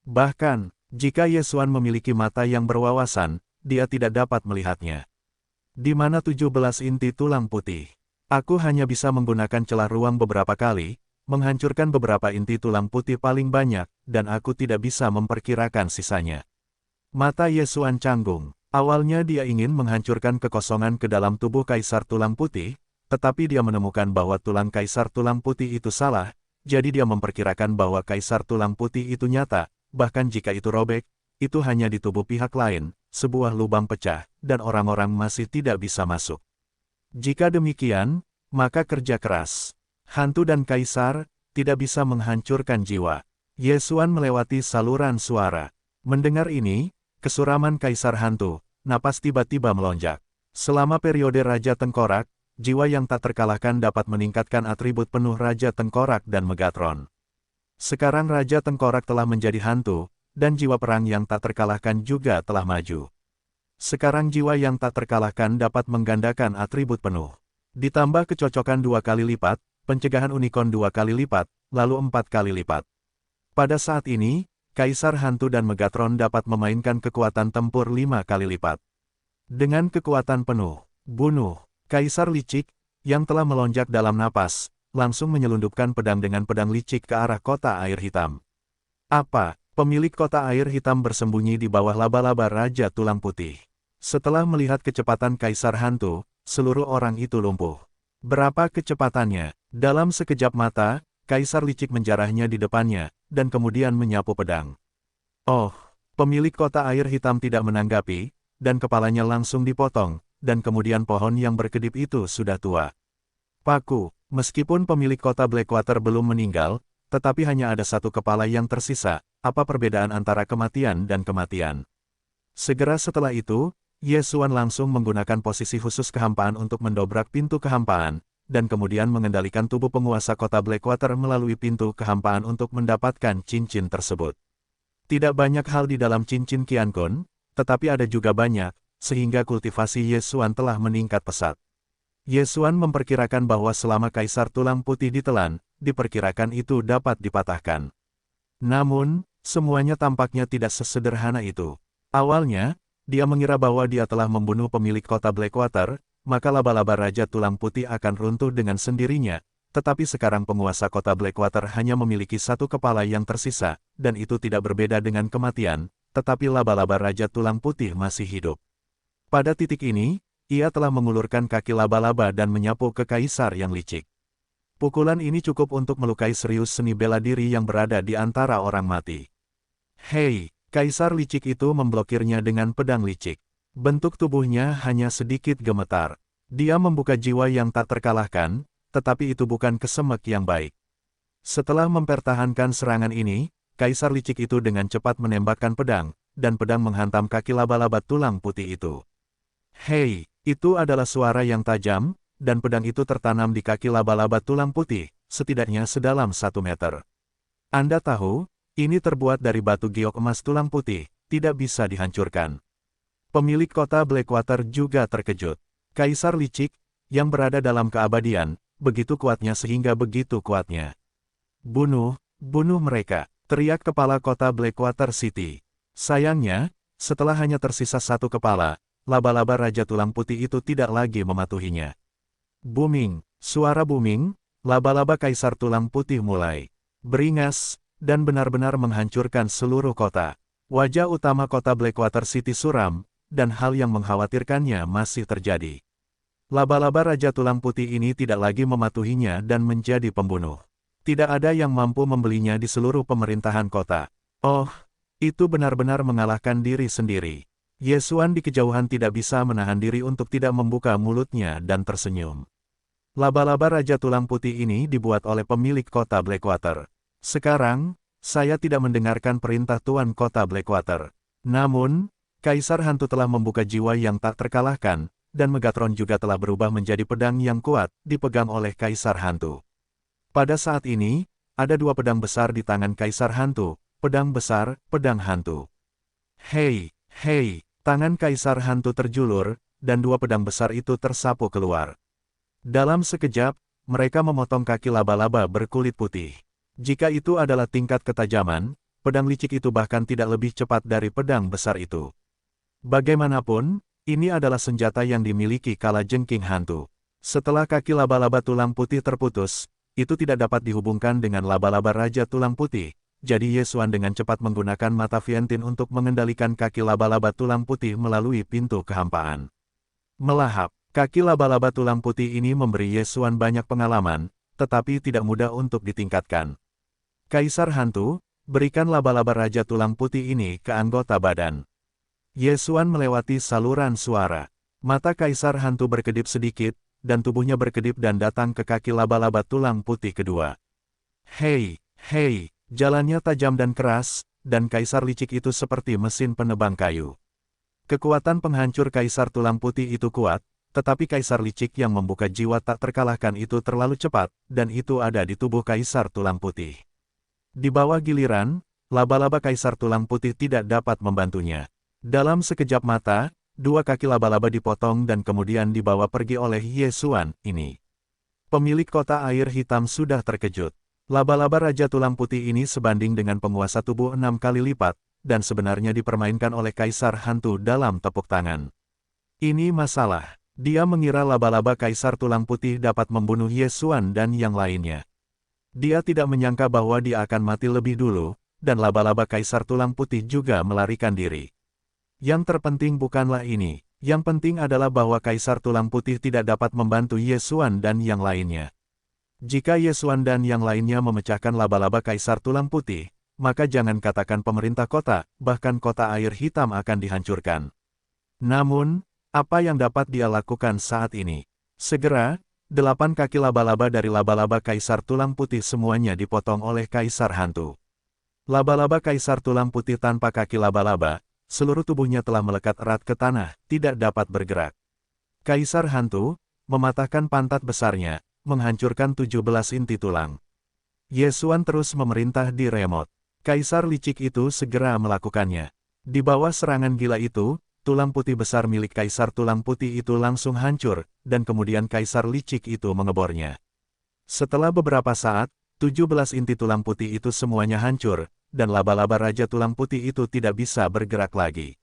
Bahkan, jika Ye Xuan memiliki mata yang berwawasan, dia tidak dapat melihatnya. Di mana 17 inti tulang putih? Aku hanya bisa menggunakan celah ruang beberapa kali, menghancurkan beberapa inti tulang putih paling banyak, dan aku tidak bisa memperkirakan sisanya. Mata Ye Xuan canggung. Awalnya dia ingin menghancurkan kekosongan ke dalam tubuh Kaisar Tulang Putih, tetapi dia menemukan bahwa tulang Kaisar Tulang Putih itu salah, jadi dia memperkirakan bahwa Kaisar Tulang Putih itu nyata, bahkan jika itu robek, itu hanya di tubuh pihak lain, sebuah lubang pecah, dan orang-orang masih tidak bisa masuk. Jika demikian, maka kerja keras, hantu dan kaisar, tidak bisa menghancurkan jiwa. Ye Xuan melewati saluran suara. Mendengar ini, kesuraman Kaisar Hantu, napas tiba-tiba melonjak. Selama periode Raja Tengkorak, jiwa yang tak terkalahkan dapat meningkatkan atribut penuh Raja Tengkorak dan Megatron. Sekarang Raja Tengkorak telah menjadi hantu, dan jiwa perang yang tak terkalahkan juga telah maju. Sekarang jiwa yang tak terkalahkan dapat menggandakan atribut penuh. Ditambah kecocokan 2 kali lipat, pencegahan unicorn 2 kali lipat, lalu 4 kali lipat. Pada saat ini, Kaisar Hantu dan Megatron dapat memainkan kekuatan tempur 5 kali lipat. Dengan kekuatan penuh, bunuh, Kaisar Licik, yang telah melonjak dalam napas, langsung menyelundupkan pedang dengan pedang licik ke arah Kota Air Hitam. Apa? Pemilik Kota Air Hitam bersembunyi di bawah laba-laba Raja Tulang Putih. Setelah melihat kecepatan Kaisar Hantu, seluruh orang itu lumpuh. Berapa kecepatannya? Dalam sekejap mata, Kaisar Licik menjarahnya di depannya, dan kemudian menyapu pedang. Oh, pemilik Kota Air Hitam tidak menanggapi, dan kepalanya langsung dipotong, dan kemudian pohon yang berkedip itu sudah tua. Paku, meskipun pemilik Kota Blackwater belum meninggal, tetapi hanya ada satu kepala yang tersisa, apa perbedaan antara kematian dan kematian? Segera setelah itu, Ye Xuan langsung menggunakan posisi khusus kehampaan untuk mendobrak pintu kehampaan, dan kemudian mengendalikan tubuh penguasa Kota Blackwater melalui pintu kehampaan untuk mendapatkan cincin tersebut. Tidak banyak hal di dalam cincin Qiankun, tetapi ada juga banyak, sehingga kultivasi Ye Xuan telah meningkat pesat. Ye Xuan memperkirakan bahwa selama Kaisar Tulang Putih ditelan, diperkirakan itu dapat dipatahkan. Namun, semuanya tampaknya tidak sesederhana itu. Awalnya, dia mengira bahwa dia telah membunuh pemilik Kota Blackwater, maka laba-laba Raja Tulang Putih akan runtuh dengan sendirinya, tetapi sekarang penguasa Kota Blackwater hanya memiliki satu kepala yang tersisa, dan itu tidak berbeda dengan kematian, tetapi laba-laba Raja Tulang Putih masih hidup. Pada titik ini, ia telah mengulurkan kaki laba-laba dan menyapu ke Kaisar yang licik. Pukulan ini cukup untuk melukai serius seni bela diri yang berada di antara orang mati. Hei, Kaisar licik itu memblokirnya dengan pedang licik. Bentuk tubuhnya hanya sedikit gemetar. Dia membuka jiwa yang tak terkalahkan, tetapi itu bukan kesemek yang baik. Setelah mempertahankan serangan ini, Kaisar licik itu dengan cepat menembakkan pedang, dan pedang menghantam kaki laba-laba tulang putih itu. Hei, Itu adalah suara yang tajam, dan pedang itu tertanam di kaki laba-laba tulang putih, setidaknya sedalam 1 meter. Anda tahu, ini terbuat dari batu giok emas tulang putih, tidak bisa dihancurkan. Pemilik kota Blackwater juga terkejut. Kaisar licik, yang berada dalam keabadian, begitu kuatnya sehingga begitu kuatnya. Bunuh, bunuh mereka, teriak kepala kota Blackwater City. Sayangnya, setelah hanya tersisa satu kepala, laba-laba Raja Tulang Putih itu tidak lagi mematuhinya. Booming, suara booming, laba-laba Kaisar Tulang Putih mulai beringas, dan benar-benar menghancurkan seluruh kota. Wajah utama kota Blackwater City suram, dan hal yang mengkhawatirkannya masih terjadi. Laba-laba Raja Tulang Putih ini tidak lagi mematuhinya dan menjadi pembunuh. Tidak ada yang mampu membelinya di seluruh pemerintahan kota. Oh, itu benar-benar mengalahkan diri sendiri. Yesuan di kejauhan tidak bisa menahan diri untuk tidak membuka mulutnya dan tersenyum. Laba-laba Raja Tulang Putih ini dibuat oleh pemilik kota Blackwater. Sekarang, saya tidak mendengarkan perintah Tuan Kota Blackwater. Namun, Kaisar Hantu telah membuka jiwa yang tak terkalahkan, dan Megatron juga telah berubah menjadi pedang yang kuat, dipegang oleh Kaisar Hantu. Pada saat ini, ada dua pedang besar di tangan Kaisar Hantu, pedang besar, pedang hantu. Hei, hei, tangan Kaisar Hantu terjulur, dan dua pedang besar itu tersapu keluar. Dalam sekejap, mereka memotong kaki laba-laba berkulit putih. Jika itu adalah tingkat ketajaman, pedang licik itu bahkan tidak lebih cepat dari pedang besar itu. Bagaimanapun, ini adalah senjata yang dimiliki kalajengking hantu. Setelah kaki laba-laba tulang putih terputus, itu tidak dapat dihubungkan dengan laba-laba Raja Tulang Putih, jadi Yesuan dengan cepat menggunakan mata Vientin untuk mengendalikan kaki laba-laba tulang putih melalui pintu kehampaan. Melahap, kaki laba-laba tulang putih ini memberi Yesuan banyak pengalaman, tetapi tidak mudah untuk ditingkatkan. Kaisar Hantu, berikan laba-laba Raja Tulang Putih ini ke anggota badan. Yesuan melewati saluran suara. Mata Kaisar Hantu berkedip sedikit, dan tubuhnya berkedip dan datang ke kaki laba-laba tulang putih kedua. Hei, hei, jalannya tajam dan keras, dan Kaisar licik itu seperti mesin penebang kayu. Kekuatan penghancur Kaisar Tulang Putih itu kuat, tetapi Kaisar licik yang membuka jiwa tak terkalahkan itu terlalu cepat, dan itu ada di tubuh Kaisar Tulang Putih. Di bawah giliran, laba-laba Kaisar Tulang Putih tidak dapat membantunya. Dalam sekejap mata, dua kaki laba-laba dipotong dan kemudian dibawa pergi oleh Yesuan ini. Pemilik kota air hitam sudah terkejut. Laba-laba Raja Tulang Putih ini sebanding dengan penguasa tubuh 6 kali lipat, dan sebenarnya dipermainkan oleh Kaisar Hantu dalam tepuk tangan. Ini masalah. Dia mengira laba-laba Kaisar Tulang Putih dapat membunuh Yesuan dan yang lainnya. Dia tidak menyangka bahwa dia akan mati lebih dulu, dan laba-laba Kaisar Tulang Putih juga melarikan diri. Yang terpenting bukanlah ini, yang penting adalah bahwa Kaisar Tulang Putih tidak dapat membantu Yesuan dan yang lainnya. Jika Yesuan dan yang lainnya memecahkan laba-laba Kaisar Tulang Putih, maka jangan katakan pemerintah kota, bahkan kota air hitam akan dihancurkan. Namun, apa yang dapat dia lakukan saat ini? Segera, 8 kaki laba-laba dari laba-laba Kaisar Tulang Putih semuanya dipotong oleh Kaisar Hantu. Laba-laba Kaisar Tulang Putih tanpa kaki laba-laba, seluruh tubuhnya telah melekat erat ke tanah, tidak dapat bergerak. Kaisar Hantu, mematahkan pantat besarnya, menghancurkan 17 inti tulang. Yesuan terus memerintah di remote. Kaisar licik itu segera melakukannya. Di bawah serangan gila itu, tulang putih besar milik Kaisar Tulang Putih itu langsung hancur, dan kemudian Kaisar licik itu mengebornya. Setelah beberapa saat, 17 inti tulang putih itu semuanya hancur, dan laba-laba Raja Tulang Putih itu tidak bisa bergerak lagi.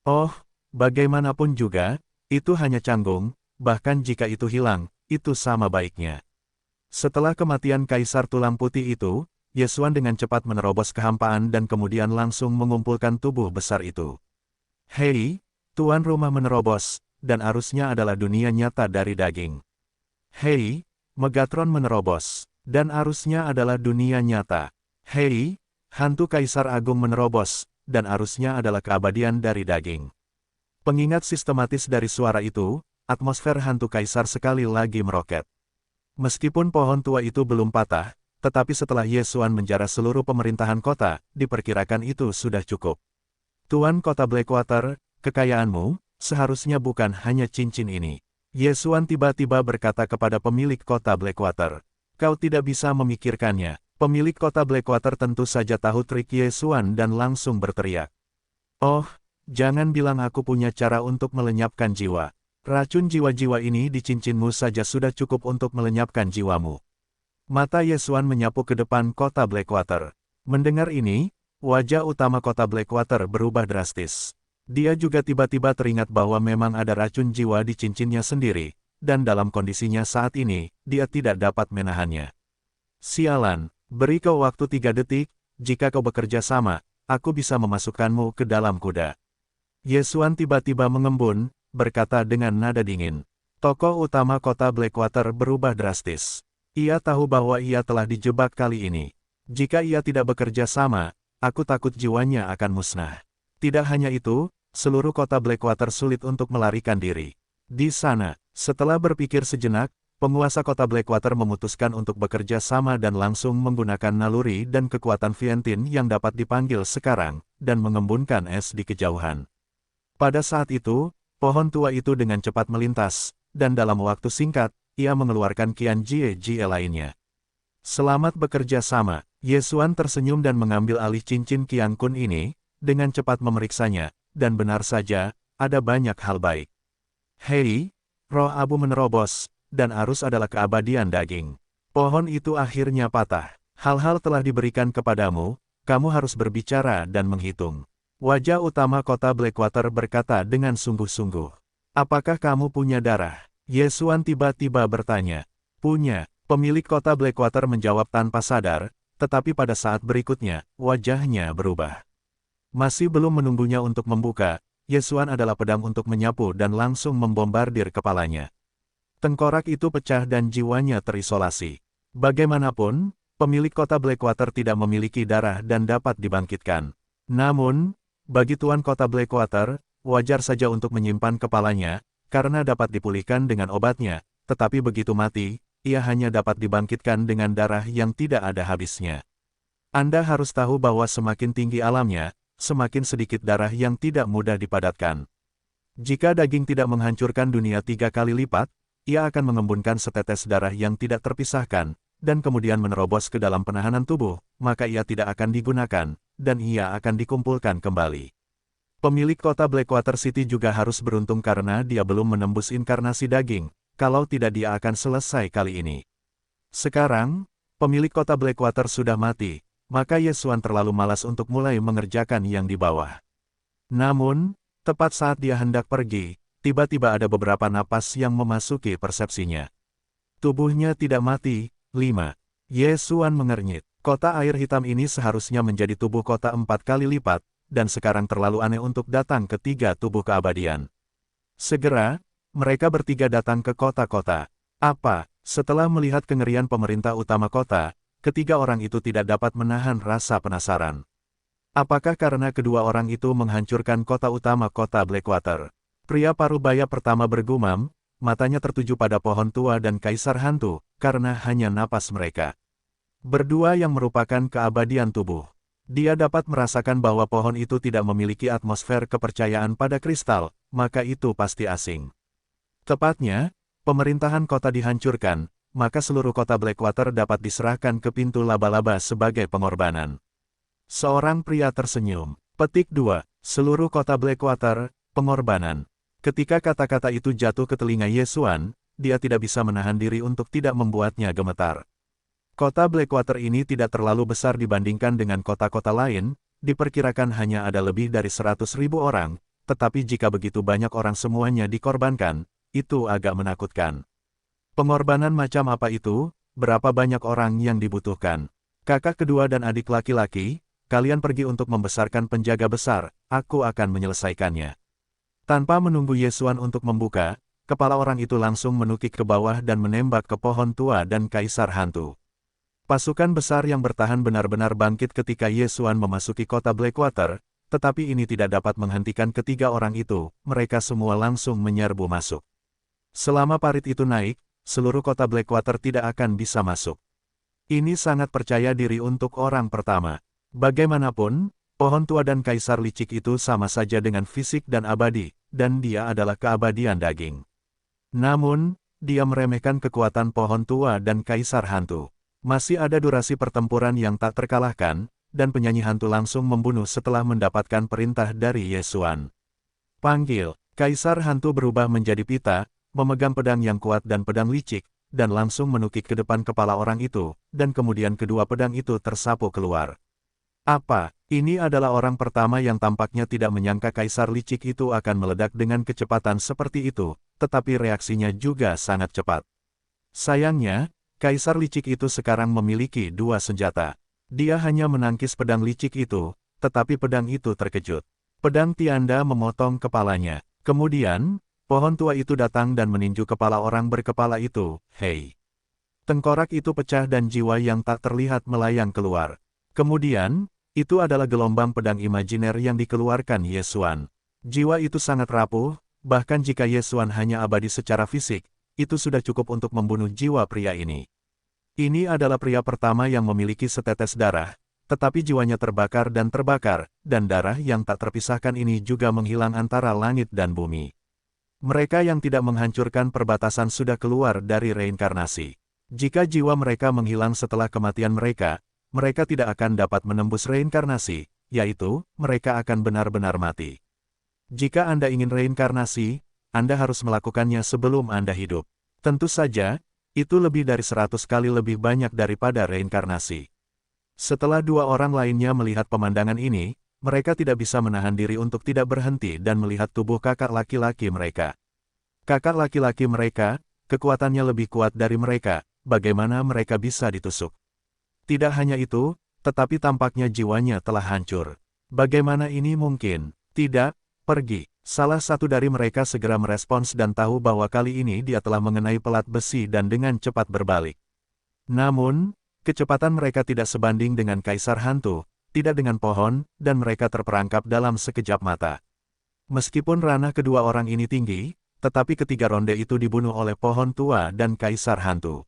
Oh, bagaimanapun juga, itu hanya canggung, bahkan jika itu hilang, itu sama baiknya. Setelah kematian Kaisar Tulang Putih itu, Yesuan dengan cepat menerobos kehampaan dan kemudian langsung mengumpulkan tubuh besar itu. Hei, tuan rumah menerobos, dan arusnya adalah dunia nyata dari daging. Hei, Megatron menerobos, dan arusnya adalah dunia nyata. Hei, hantu Kaisar Agung menerobos, dan arusnya adalah keabadian dari daging. Pengingat sistematis dari suara itu, atmosfer hantu Kaisar sekali lagi meroket. Meskipun pohon tua itu belum patah, tetapi setelah Yesuan menjara seluruh pemerintahan kota, diperkirakan itu sudah cukup. Tuan Kota Blackwater, kekayaanmu, seharusnya bukan hanya cincin ini. Yesuan tiba-tiba berkata kepada pemilik kota Blackwater. Kau tidak bisa memikirkannya. Pemilik kota Blackwater tentu saja tahu trik Yesuan dan langsung berteriak. Oh, jangan bilang aku punya cara untuk melenyapkan jiwa. Racun jiwa-jiwa ini di cincinmu saja sudah cukup untuk melenyapkan jiwamu. Mata Yesuan menyapu ke depan kota Blackwater. Mendengar ini, wajah utama kota Blackwater berubah drastis. Dia juga tiba-tiba teringat bahwa memang ada racun jiwa di cincinnya sendiri, dan dalam kondisinya saat ini, dia tidak dapat menahannya. Sialan, beri kau waktu 3 detik, jika kau bekerja sama, aku bisa memasukkanmu ke dalam kuda. Yesuan tiba-tiba mengembun, berkata dengan nada dingin. Tokoh utama kota Blackwater berubah drastis. Ia tahu bahwa ia telah dijebak kali ini. Jika ia tidak bekerja sama, aku takut jiwanya akan musnah. Tidak hanya itu, seluruh kota Blackwater sulit untuk melarikan diri. Di sana, setelah berpikir sejenak, penguasa kota Blackwater memutuskan untuk bekerja sama dan langsung menggunakan naluri dan kekuatan Vientine yang dapat dipanggil sekarang, dan mengembunkan es di kejauhan. Pada saat itu, pohon tua itu dengan cepat melintas, dan dalam waktu singkat, ia mengeluarkan Qian Jie lainnya. Selamat bekerja sama, Yesuan tersenyum dan mengambil alih cincin Qian Kun ini, dengan cepat memeriksanya, dan benar saja, ada banyak hal baik. Hei, roh abu menerobos, dan arus adalah keabadian daging. Pohon itu akhirnya patah. Hal-hal telah diberikan kepadamu, kamu harus berbicara dan menghitung. Wajah utama kota Blackwater berkata dengan sungguh-sungguh. Apakah kamu punya darah? Yesuan tiba-tiba bertanya. Punya, pemilik kota Blackwater menjawab tanpa sadar, tetapi pada saat berikutnya, wajahnya berubah. Masih belum menunggunya untuk membuka, Yesuan adalah pedang untuk menyapu dan langsung membombardir kepalanya. Tengkorak itu pecah dan jiwanya terisolasi. Bagaimanapun, pemilik kota Blackwater tidak memiliki darah dan dapat dibangkitkan. Namun, bagi tuan kota Blackwater, wajar saja untuk menyimpan kepalanya, karena dapat dipulihkan dengan obatnya, tetapi begitu mati, ia hanya dapat dibangkitkan dengan darah yang tidak ada habisnya. Anda harus tahu bahwa semakin tinggi alamnya, semakin sedikit darah yang tidak mudah dipadatkan. Jika daging tidak menghancurkan dunia 3 kali lipat, ia akan mengembunkan setetes darah yang tidak terpisahkan, dan kemudian menerobos ke dalam penahanan tubuh, maka ia tidak akan digunakan, dan ia akan dikumpulkan kembali. Pemilik kota Blackwater City juga harus beruntung karena dia belum menembus inkarnasi daging, kalau tidak dia akan selesai kali ini. Sekarang, pemilik kota Blackwater sudah mati, maka Yesuan terlalu malas untuk mulai mengerjakan yang di bawah. Namun, tepat saat dia hendak pergi, tiba-tiba ada beberapa napas yang memasuki persepsinya. Tubuhnya tidak mati. 5. Yesuan mengernyit. Kota air hitam ini seharusnya menjadi tubuh kota 4 kali lipat, dan sekarang terlalu aneh untuk datang ke 3 tubuh keabadian. Segera, mereka bertiga datang ke kota-kota. Apa? Setelah melihat kengerian pemerintah utama kota, ketiga orang itu tidak dapat menahan rasa penasaran. Apakah karena kedua orang itu menghancurkan kota utama kota Blackwater? Pria parubaya pertama bergumam, matanya tertuju pada pohon tua dan kaisar hantu, karena hanya napas mereka. Berdua yang merupakan keabadian tubuh. Dia dapat merasakan bahwa pohon itu tidak memiliki atmosfer kepercayaan pada kristal, maka itu pasti asing. Tepatnya, pemerintahan kota dihancurkan, maka seluruh kota Blackwater dapat diserahkan ke pintu laba-laba sebagai pengorbanan. Seorang pria tersenyum. Petik 2. Seluruh kota Blackwater, pengorbanan. Ketika kata-kata itu jatuh ke telinga Yesuan, dia tidak bisa menahan diri untuk tidak membuatnya gemetar. Kota Blackwater ini tidak terlalu besar dibandingkan dengan kota-kota lain, diperkirakan hanya ada lebih dari 100.000 orang, tetapi jika begitu banyak orang semuanya dikorbankan, itu agak menakutkan. Pengorbanan macam apa itu? Berapa banyak orang yang dibutuhkan? Kakak kedua dan adik laki-laki, kalian pergi untuk membesarkan penjaga besar, aku akan menyelesaikannya. Tanpa menunggu Yesuan untuk membuka, kepala orang itu langsung menukik ke bawah dan menembak ke pohon tua dan kaisar hantu. Pasukan besar yang bertahan benar-benar bangkit ketika Yesuan memasuki kota Blackwater, tetapi ini tidak dapat menghentikan ketiga orang itu, mereka semua langsung menyerbu masuk. Selama parit itu naik, seluruh kota Blackwater tidak akan bisa masuk. Ini sangat percaya diri untuk orang pertama. Bagaimanapun, pohon tua dan kaisar licik itu sama saja dengan fisik dan abadi, dan dia adalah keabadian daging. Namun, dia meremehkan kekuatan pohon tua dan kaisar hantu. Masih ada durasi pertempuran yang tak terkalahkan, dan penyanyi hantu langsung membunuh setelah mendapatkan perintah dari Yesuan. Panggil, kaisar hantu berubah menjadi pita, memegang pedang yang kuat dan pedang licik, dan langsung menukik ke depan kepala orang itu, dan kemudian kedua pedang itu tersapu keluar. Apa? Ini adalah orang pertama yang tampaknya tidak menyangka kaisar licik itu akan meledak dengan kecepatan seperti itu, tetapi reaksinya juga sangat cepat. Sayangnya, kaisar licik itu sekarang memiliki dua senjata. Dia hanya menangkis pedang licik itu, tetapi pedang itu terkejut. Pedang Tianda memotong kepalanya. Kemudian, pohon tua itu datang dan meninju kepala orang berkepala itu. Hei! Tengkorak itu pecah dan jiwa yang tak terlihat melayang keluar. Kemudian, itu adalah gelombang pedang imajiner yang dikeluarkan Yesuan. Jiwa itu sangat rapuh, bahkan jika Yesuan hanya abadi secara fisik, itu sudah cukup untuk membunuh jiwa pria ini. Ini adalah pria pertama yang memiliki setetes darah, tetapi jiwanya terbakar, dan darah yang tak terpisahkan ini juga menghilang antara langit dan bumi. Mereka yang tidak menghancurkan perbatasan sudah keluar dari reinkarnasi. Jika jiwa mereka menghilang setelah kematian mereka tidak akan dapat menembus reinkarnasi, yaitu, mereka akan benar-benar mati. Jika Anda ingin reinkarnasi, Anda harus melakukannya sebelum Anda hidup. Tentu saja, itu lebih dari 100 kali lebih banyak daripada reinkarnasi. Setelah dua orang lainnya melihat pemandangan ini, mereka tidak bisa menahan diri untuk tidak berhenti dan melihat tubuh kakak laki-laki mereka. Kakak laki-laki mereka, kekuatannya lebih kuat dari mereka, bagaimana mereka bisa ditusuk? Tidak hanya itu, tetapi tampaknya jiwanya telah hancur. Bagaimana ini mungkin? Tidak, pergi. Salah satu dari mereka segera merespons dan tahu bahwa kali ini dia telah mengenai pelat besi dan dengan cepat berbalik. Namun, kecepatan mereka tidak sebanding dengan kaisar hantu, tidak dengan pohon, dan mereka terperangkap dalam sekejap mata. Meskipun ranah kedua orang ini tinggi, tetapi ketiga ronde itu dibunuh oleh pohon tua dan kaisar hantu.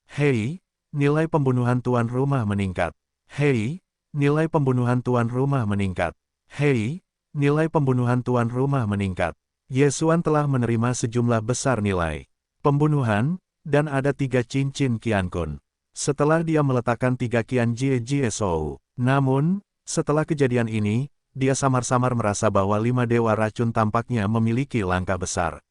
Hei, nilai pembunuhan tuan rumah meningkat. Hei, nilai pembunuhan tuan rumah meningkat. Hei, nilai pembunuhan tuan rumah meningkat. Yesuan telah menerima sejumlah besar nilai pembunuhan, dan ada 3 cincin Qiankun. Setelah dia meletakkan 3 Qian Jie Jie Shou. Namun, setelah kejadian ini, dia samar-samar merasa bahwa 5 dewa racun tampaknya memiliki langkah besar.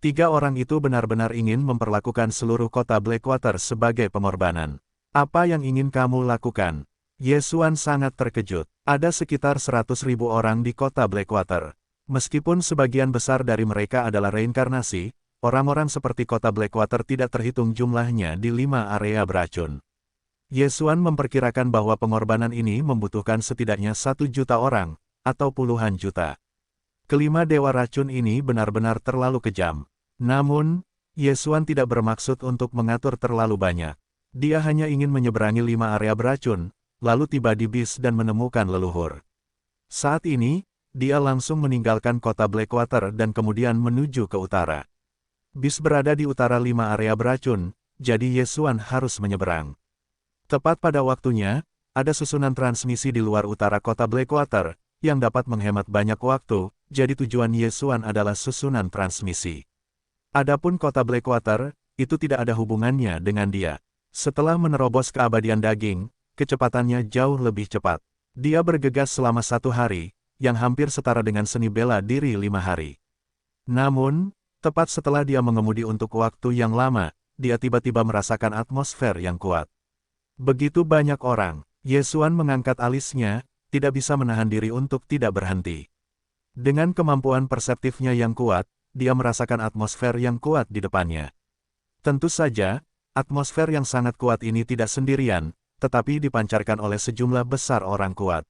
3 orang itu benar-benar ingin memperlakukan seluruh kota Blackwater sebagai pengorbanan. Apa yang ingin kamu lakukan? Yesuan sangat terkejut. Ada sekitar 100.000 orang di kota Blackwater. Meskipun sebagian besar dari mereka adalah reinkarnasi, orang-orang seperti kota Blackwater tidak terhitung jumlahnya di 5 area beracun. Yesuan memperkirakan bahwa pengorbanan ini membutuhkan setidaknya 1 juta orang, atau puluhan juta. Kelima dewa racun ini benar-benar terlalu kejam. Namun, Yesuan tidak bermaksud untuk mengatur terlalu banyak. Dia hanya ingin menyeberangi 5 area beracun, lalu tiba di bis dan menemukan leluhur. Saat ini, dia langsung meninggalkan kota Blackwater dan kemudian menuju ke utara. Bis berada di utara 5 area beracun, jadi Yesuan harus menyeberang. Tepat pada waktunya, ada susunan transmisi di luar utara kota Blackwater, yang dapat menghemat banyak waktu, jadi tujuan Yesuan adalah susunan transmisi. Adapun kota Blackwater, itu tidak ada hubungannya dengan dia. Setelah menerobos keabadian daging, kecepatannya jauh lebih cepat. Dia bergegas selama 1 hari, yang hampir setara dengan seni bela diri 5 hari. Namun, tepat setelah dia mengemudi untuk waktu yang lama, dia tiba-tiba merasakan atmosfer yang kuat. Begitu banyak orang, Yesuan mengangkat alisnya, tidak bisa menahan diri untuk tidak berhenti. Dengan kemampuan perseptifnya yang kuat, dia merasakan atmosfer yang kuat di depannya. Tentu saja, atmosfer yang sangat kuat ini tidak sendirian, tetapi dipancarkan oleh sejumlah besar orang kuat.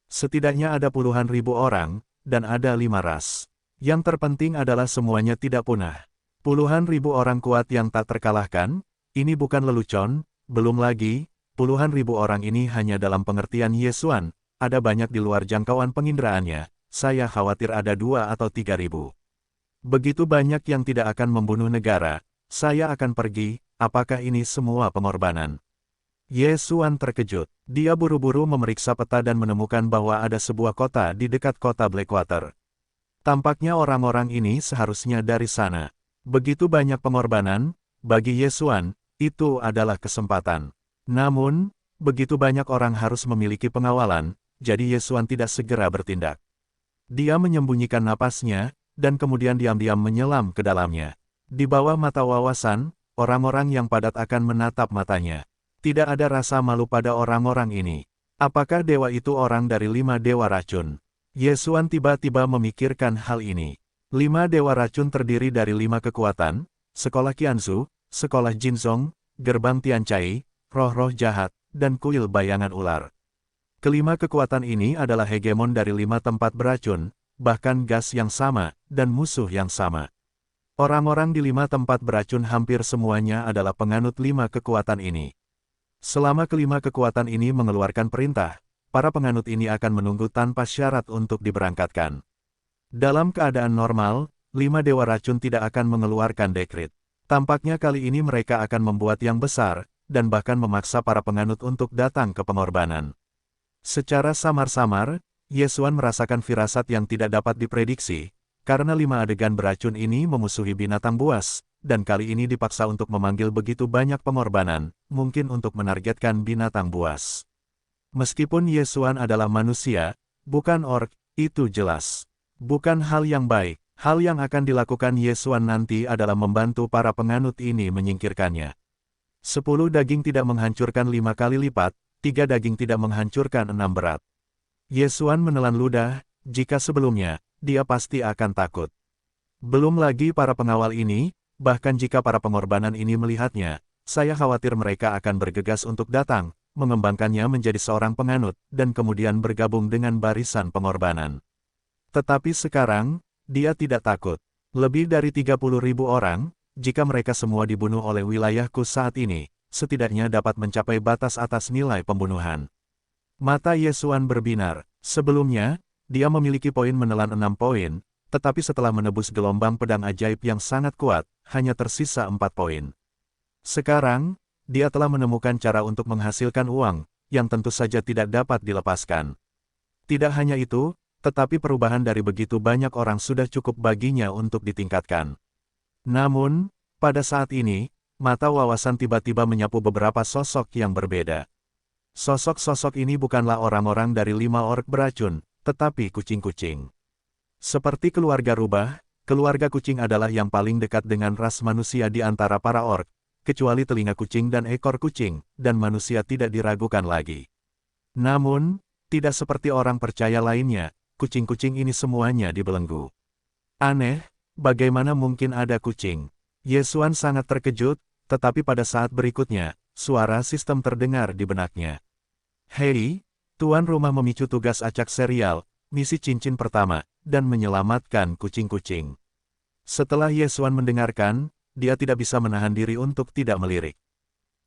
Setidaknya ada puluhan ribu orang, dan ada 5 ras. Yang terpenting adalah semuanya tidak punah. Puluhan ribu orang kuat yang tak terkalahkan, ini bukan lelucon, belum lagi, puluhan ribu orang ini hanya dalam pengertian Yesuan, ada banyak di luar jangkauan pengindraannya, saya khawatir ada 2 atau 3 ribu. Begitu banyak yang tidak akan membunuh negara, saya akan pergi, apakah ini semua pengorbanan? Yesuan terkejut. Dia buru-buru memeriksa peta dan menemukan bahwa ada sebuah kota di dekat kota Blackwater. Tampaknya orang-orang ini seharusnya dari sana. Begitu banyak pengorbanan, bagi Yesuan, itu adalah kesempatan. Namun, begitu banyak orang harus memiliki pengawalan, jadi Yesuan tidak segera bertindak. Dia menyembunyikan napasnya, dan kemudian diam-diam menyelam ke dalamnya. Di bawah mata wawasan, orang-orang yang padat akan menatap matanya. Tidak ada rasa malu pada orang-orang ini. Apakah dewa itu orang dari 5 dewa racun? Yesuan tiba-tiba memikirkan hal ini. 5 dewa racun terdiri dari 5 kekuatan, sekolah Qianzu, sekolah Jinzong, gerbang Tiancai, roh-roh jahat, dan kuil bayangan ular. Kelima kekuatan ini adalah hegemon dari 5 tempat beracun, bahkan gas yang sama, dan musuh yang sama. Orang-orang di 5 tempat beracun hampir semuanya adalah penganut 5 kekuatan ini. Selama kelima kekuatan ini mengeluarkan perintah, para penganut ini akan menunggu tanpa syarat untuk diberangkatkan. Dalam keadaan normal, 5 dewa racun tidak akan mengeluarkan dekret. Tampaknya kali ini mereka akan membuat yang besar, dan bahkan memaksa para penganut untuk datang ke pengorbanan. Secara samar-samar, Yesuan merasakan firasat yang tidak dapat diprediksi, karena 5 adegan beracun ini memusuhi binatang buas, dan kali ini dipaksa untuk memanggil begitu banyak pengorbanan, mungkin untuk menargetkan binatang buas. Meskipun Yesuan adalah manusia, bukan orc, itu jelas. Bukan hal yang baik. Hal yang akan dilakukan Yesuan nanti adalah membantu para penganut ini menyingkirkannya. 10 daging tidak menghancurkan 5 kali lipat, 3 daging tidak menghancurkan 6 berat. Yesuan menelan ludah, jika sebelumnya, dia pasti akan takut. Belum lagi para pengawal ini, bahkan jika para pengorbanan ini melihatnya, saya khawatir mereka akan bergegas untuk datang, mengembangkannya menjadi seorang penganut, dan kemudian bergabung dengan barisan pengorbanan. Tetapi sekarang, dia tidak takut. Lebih dari 30.000 orang, jika mereka semua dibunuh oleh wilayahku saat ini, setidaknya dapat mencapai batas atas nilai pembunuhan. Mata Yesuan berbinar. Sebelumnya, dia memiliki poin menelan 6 poin, tetapi setelah menebus gelombang pedang ajaib yang sangat kuat, hanya tersisa 4 poin. Sekarang, dia telah menemukan cara untuk menghasilkan uang, yang tentu saja tidak dapat dilepaskan. Tidak hanya itu, tetapi perubahan dari begitu banyak orang sudah cukup baginya untuk ditingkatkan. Namun, pada saat ini, mata wawasan tiba-tiba menyapu beberapa sosok yang berbeda. Sosok-sosok ini bukanlah orang-orang dari 5 orc beracun, tetapi kucing-kucing. Seperti keluarga rubah, keluarga kucing adalah yang paling dekat dengan ras manusia di antara para orc, kecuali telinga kucing dan ekor kucing, dan manusia tidak diragukan lagi. Namun, tidak seperti orang percaya lainnya, kucing-kucing ini semuanya dibelenggu. Aneh, bagaimana mungkin ada kucing? Yesuan sangat terkejut, tetapi pada saat berikutnya, suara sistem terdengar di benaknya. Hei, tuan rumah memicu tugas acak serial, misi cincin pertama, dan menyelamatkan kucing-kucing. Setelah Yesuan mendengarkan, dia tidak bisa menahan diri untuk tidak melirik.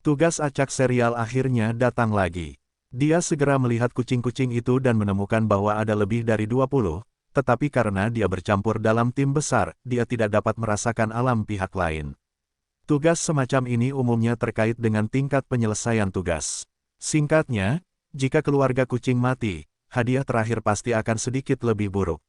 Tugas acak serial akhirnya datang lagi. Dia segera melihat kucing-kucing itu dan menemukan bahwa ada lebih dari 20, tetapi karena dia bercampur dalam tim besar, dia tidak dapat merasakan alam pihak lain. Tugas semacam ini umumnya terkait dengan tingkat penyelesaian tugas. Singkatnya, jika keluarga kucing mati, hadiah terakhir pasti akan sedikit lebih buruk.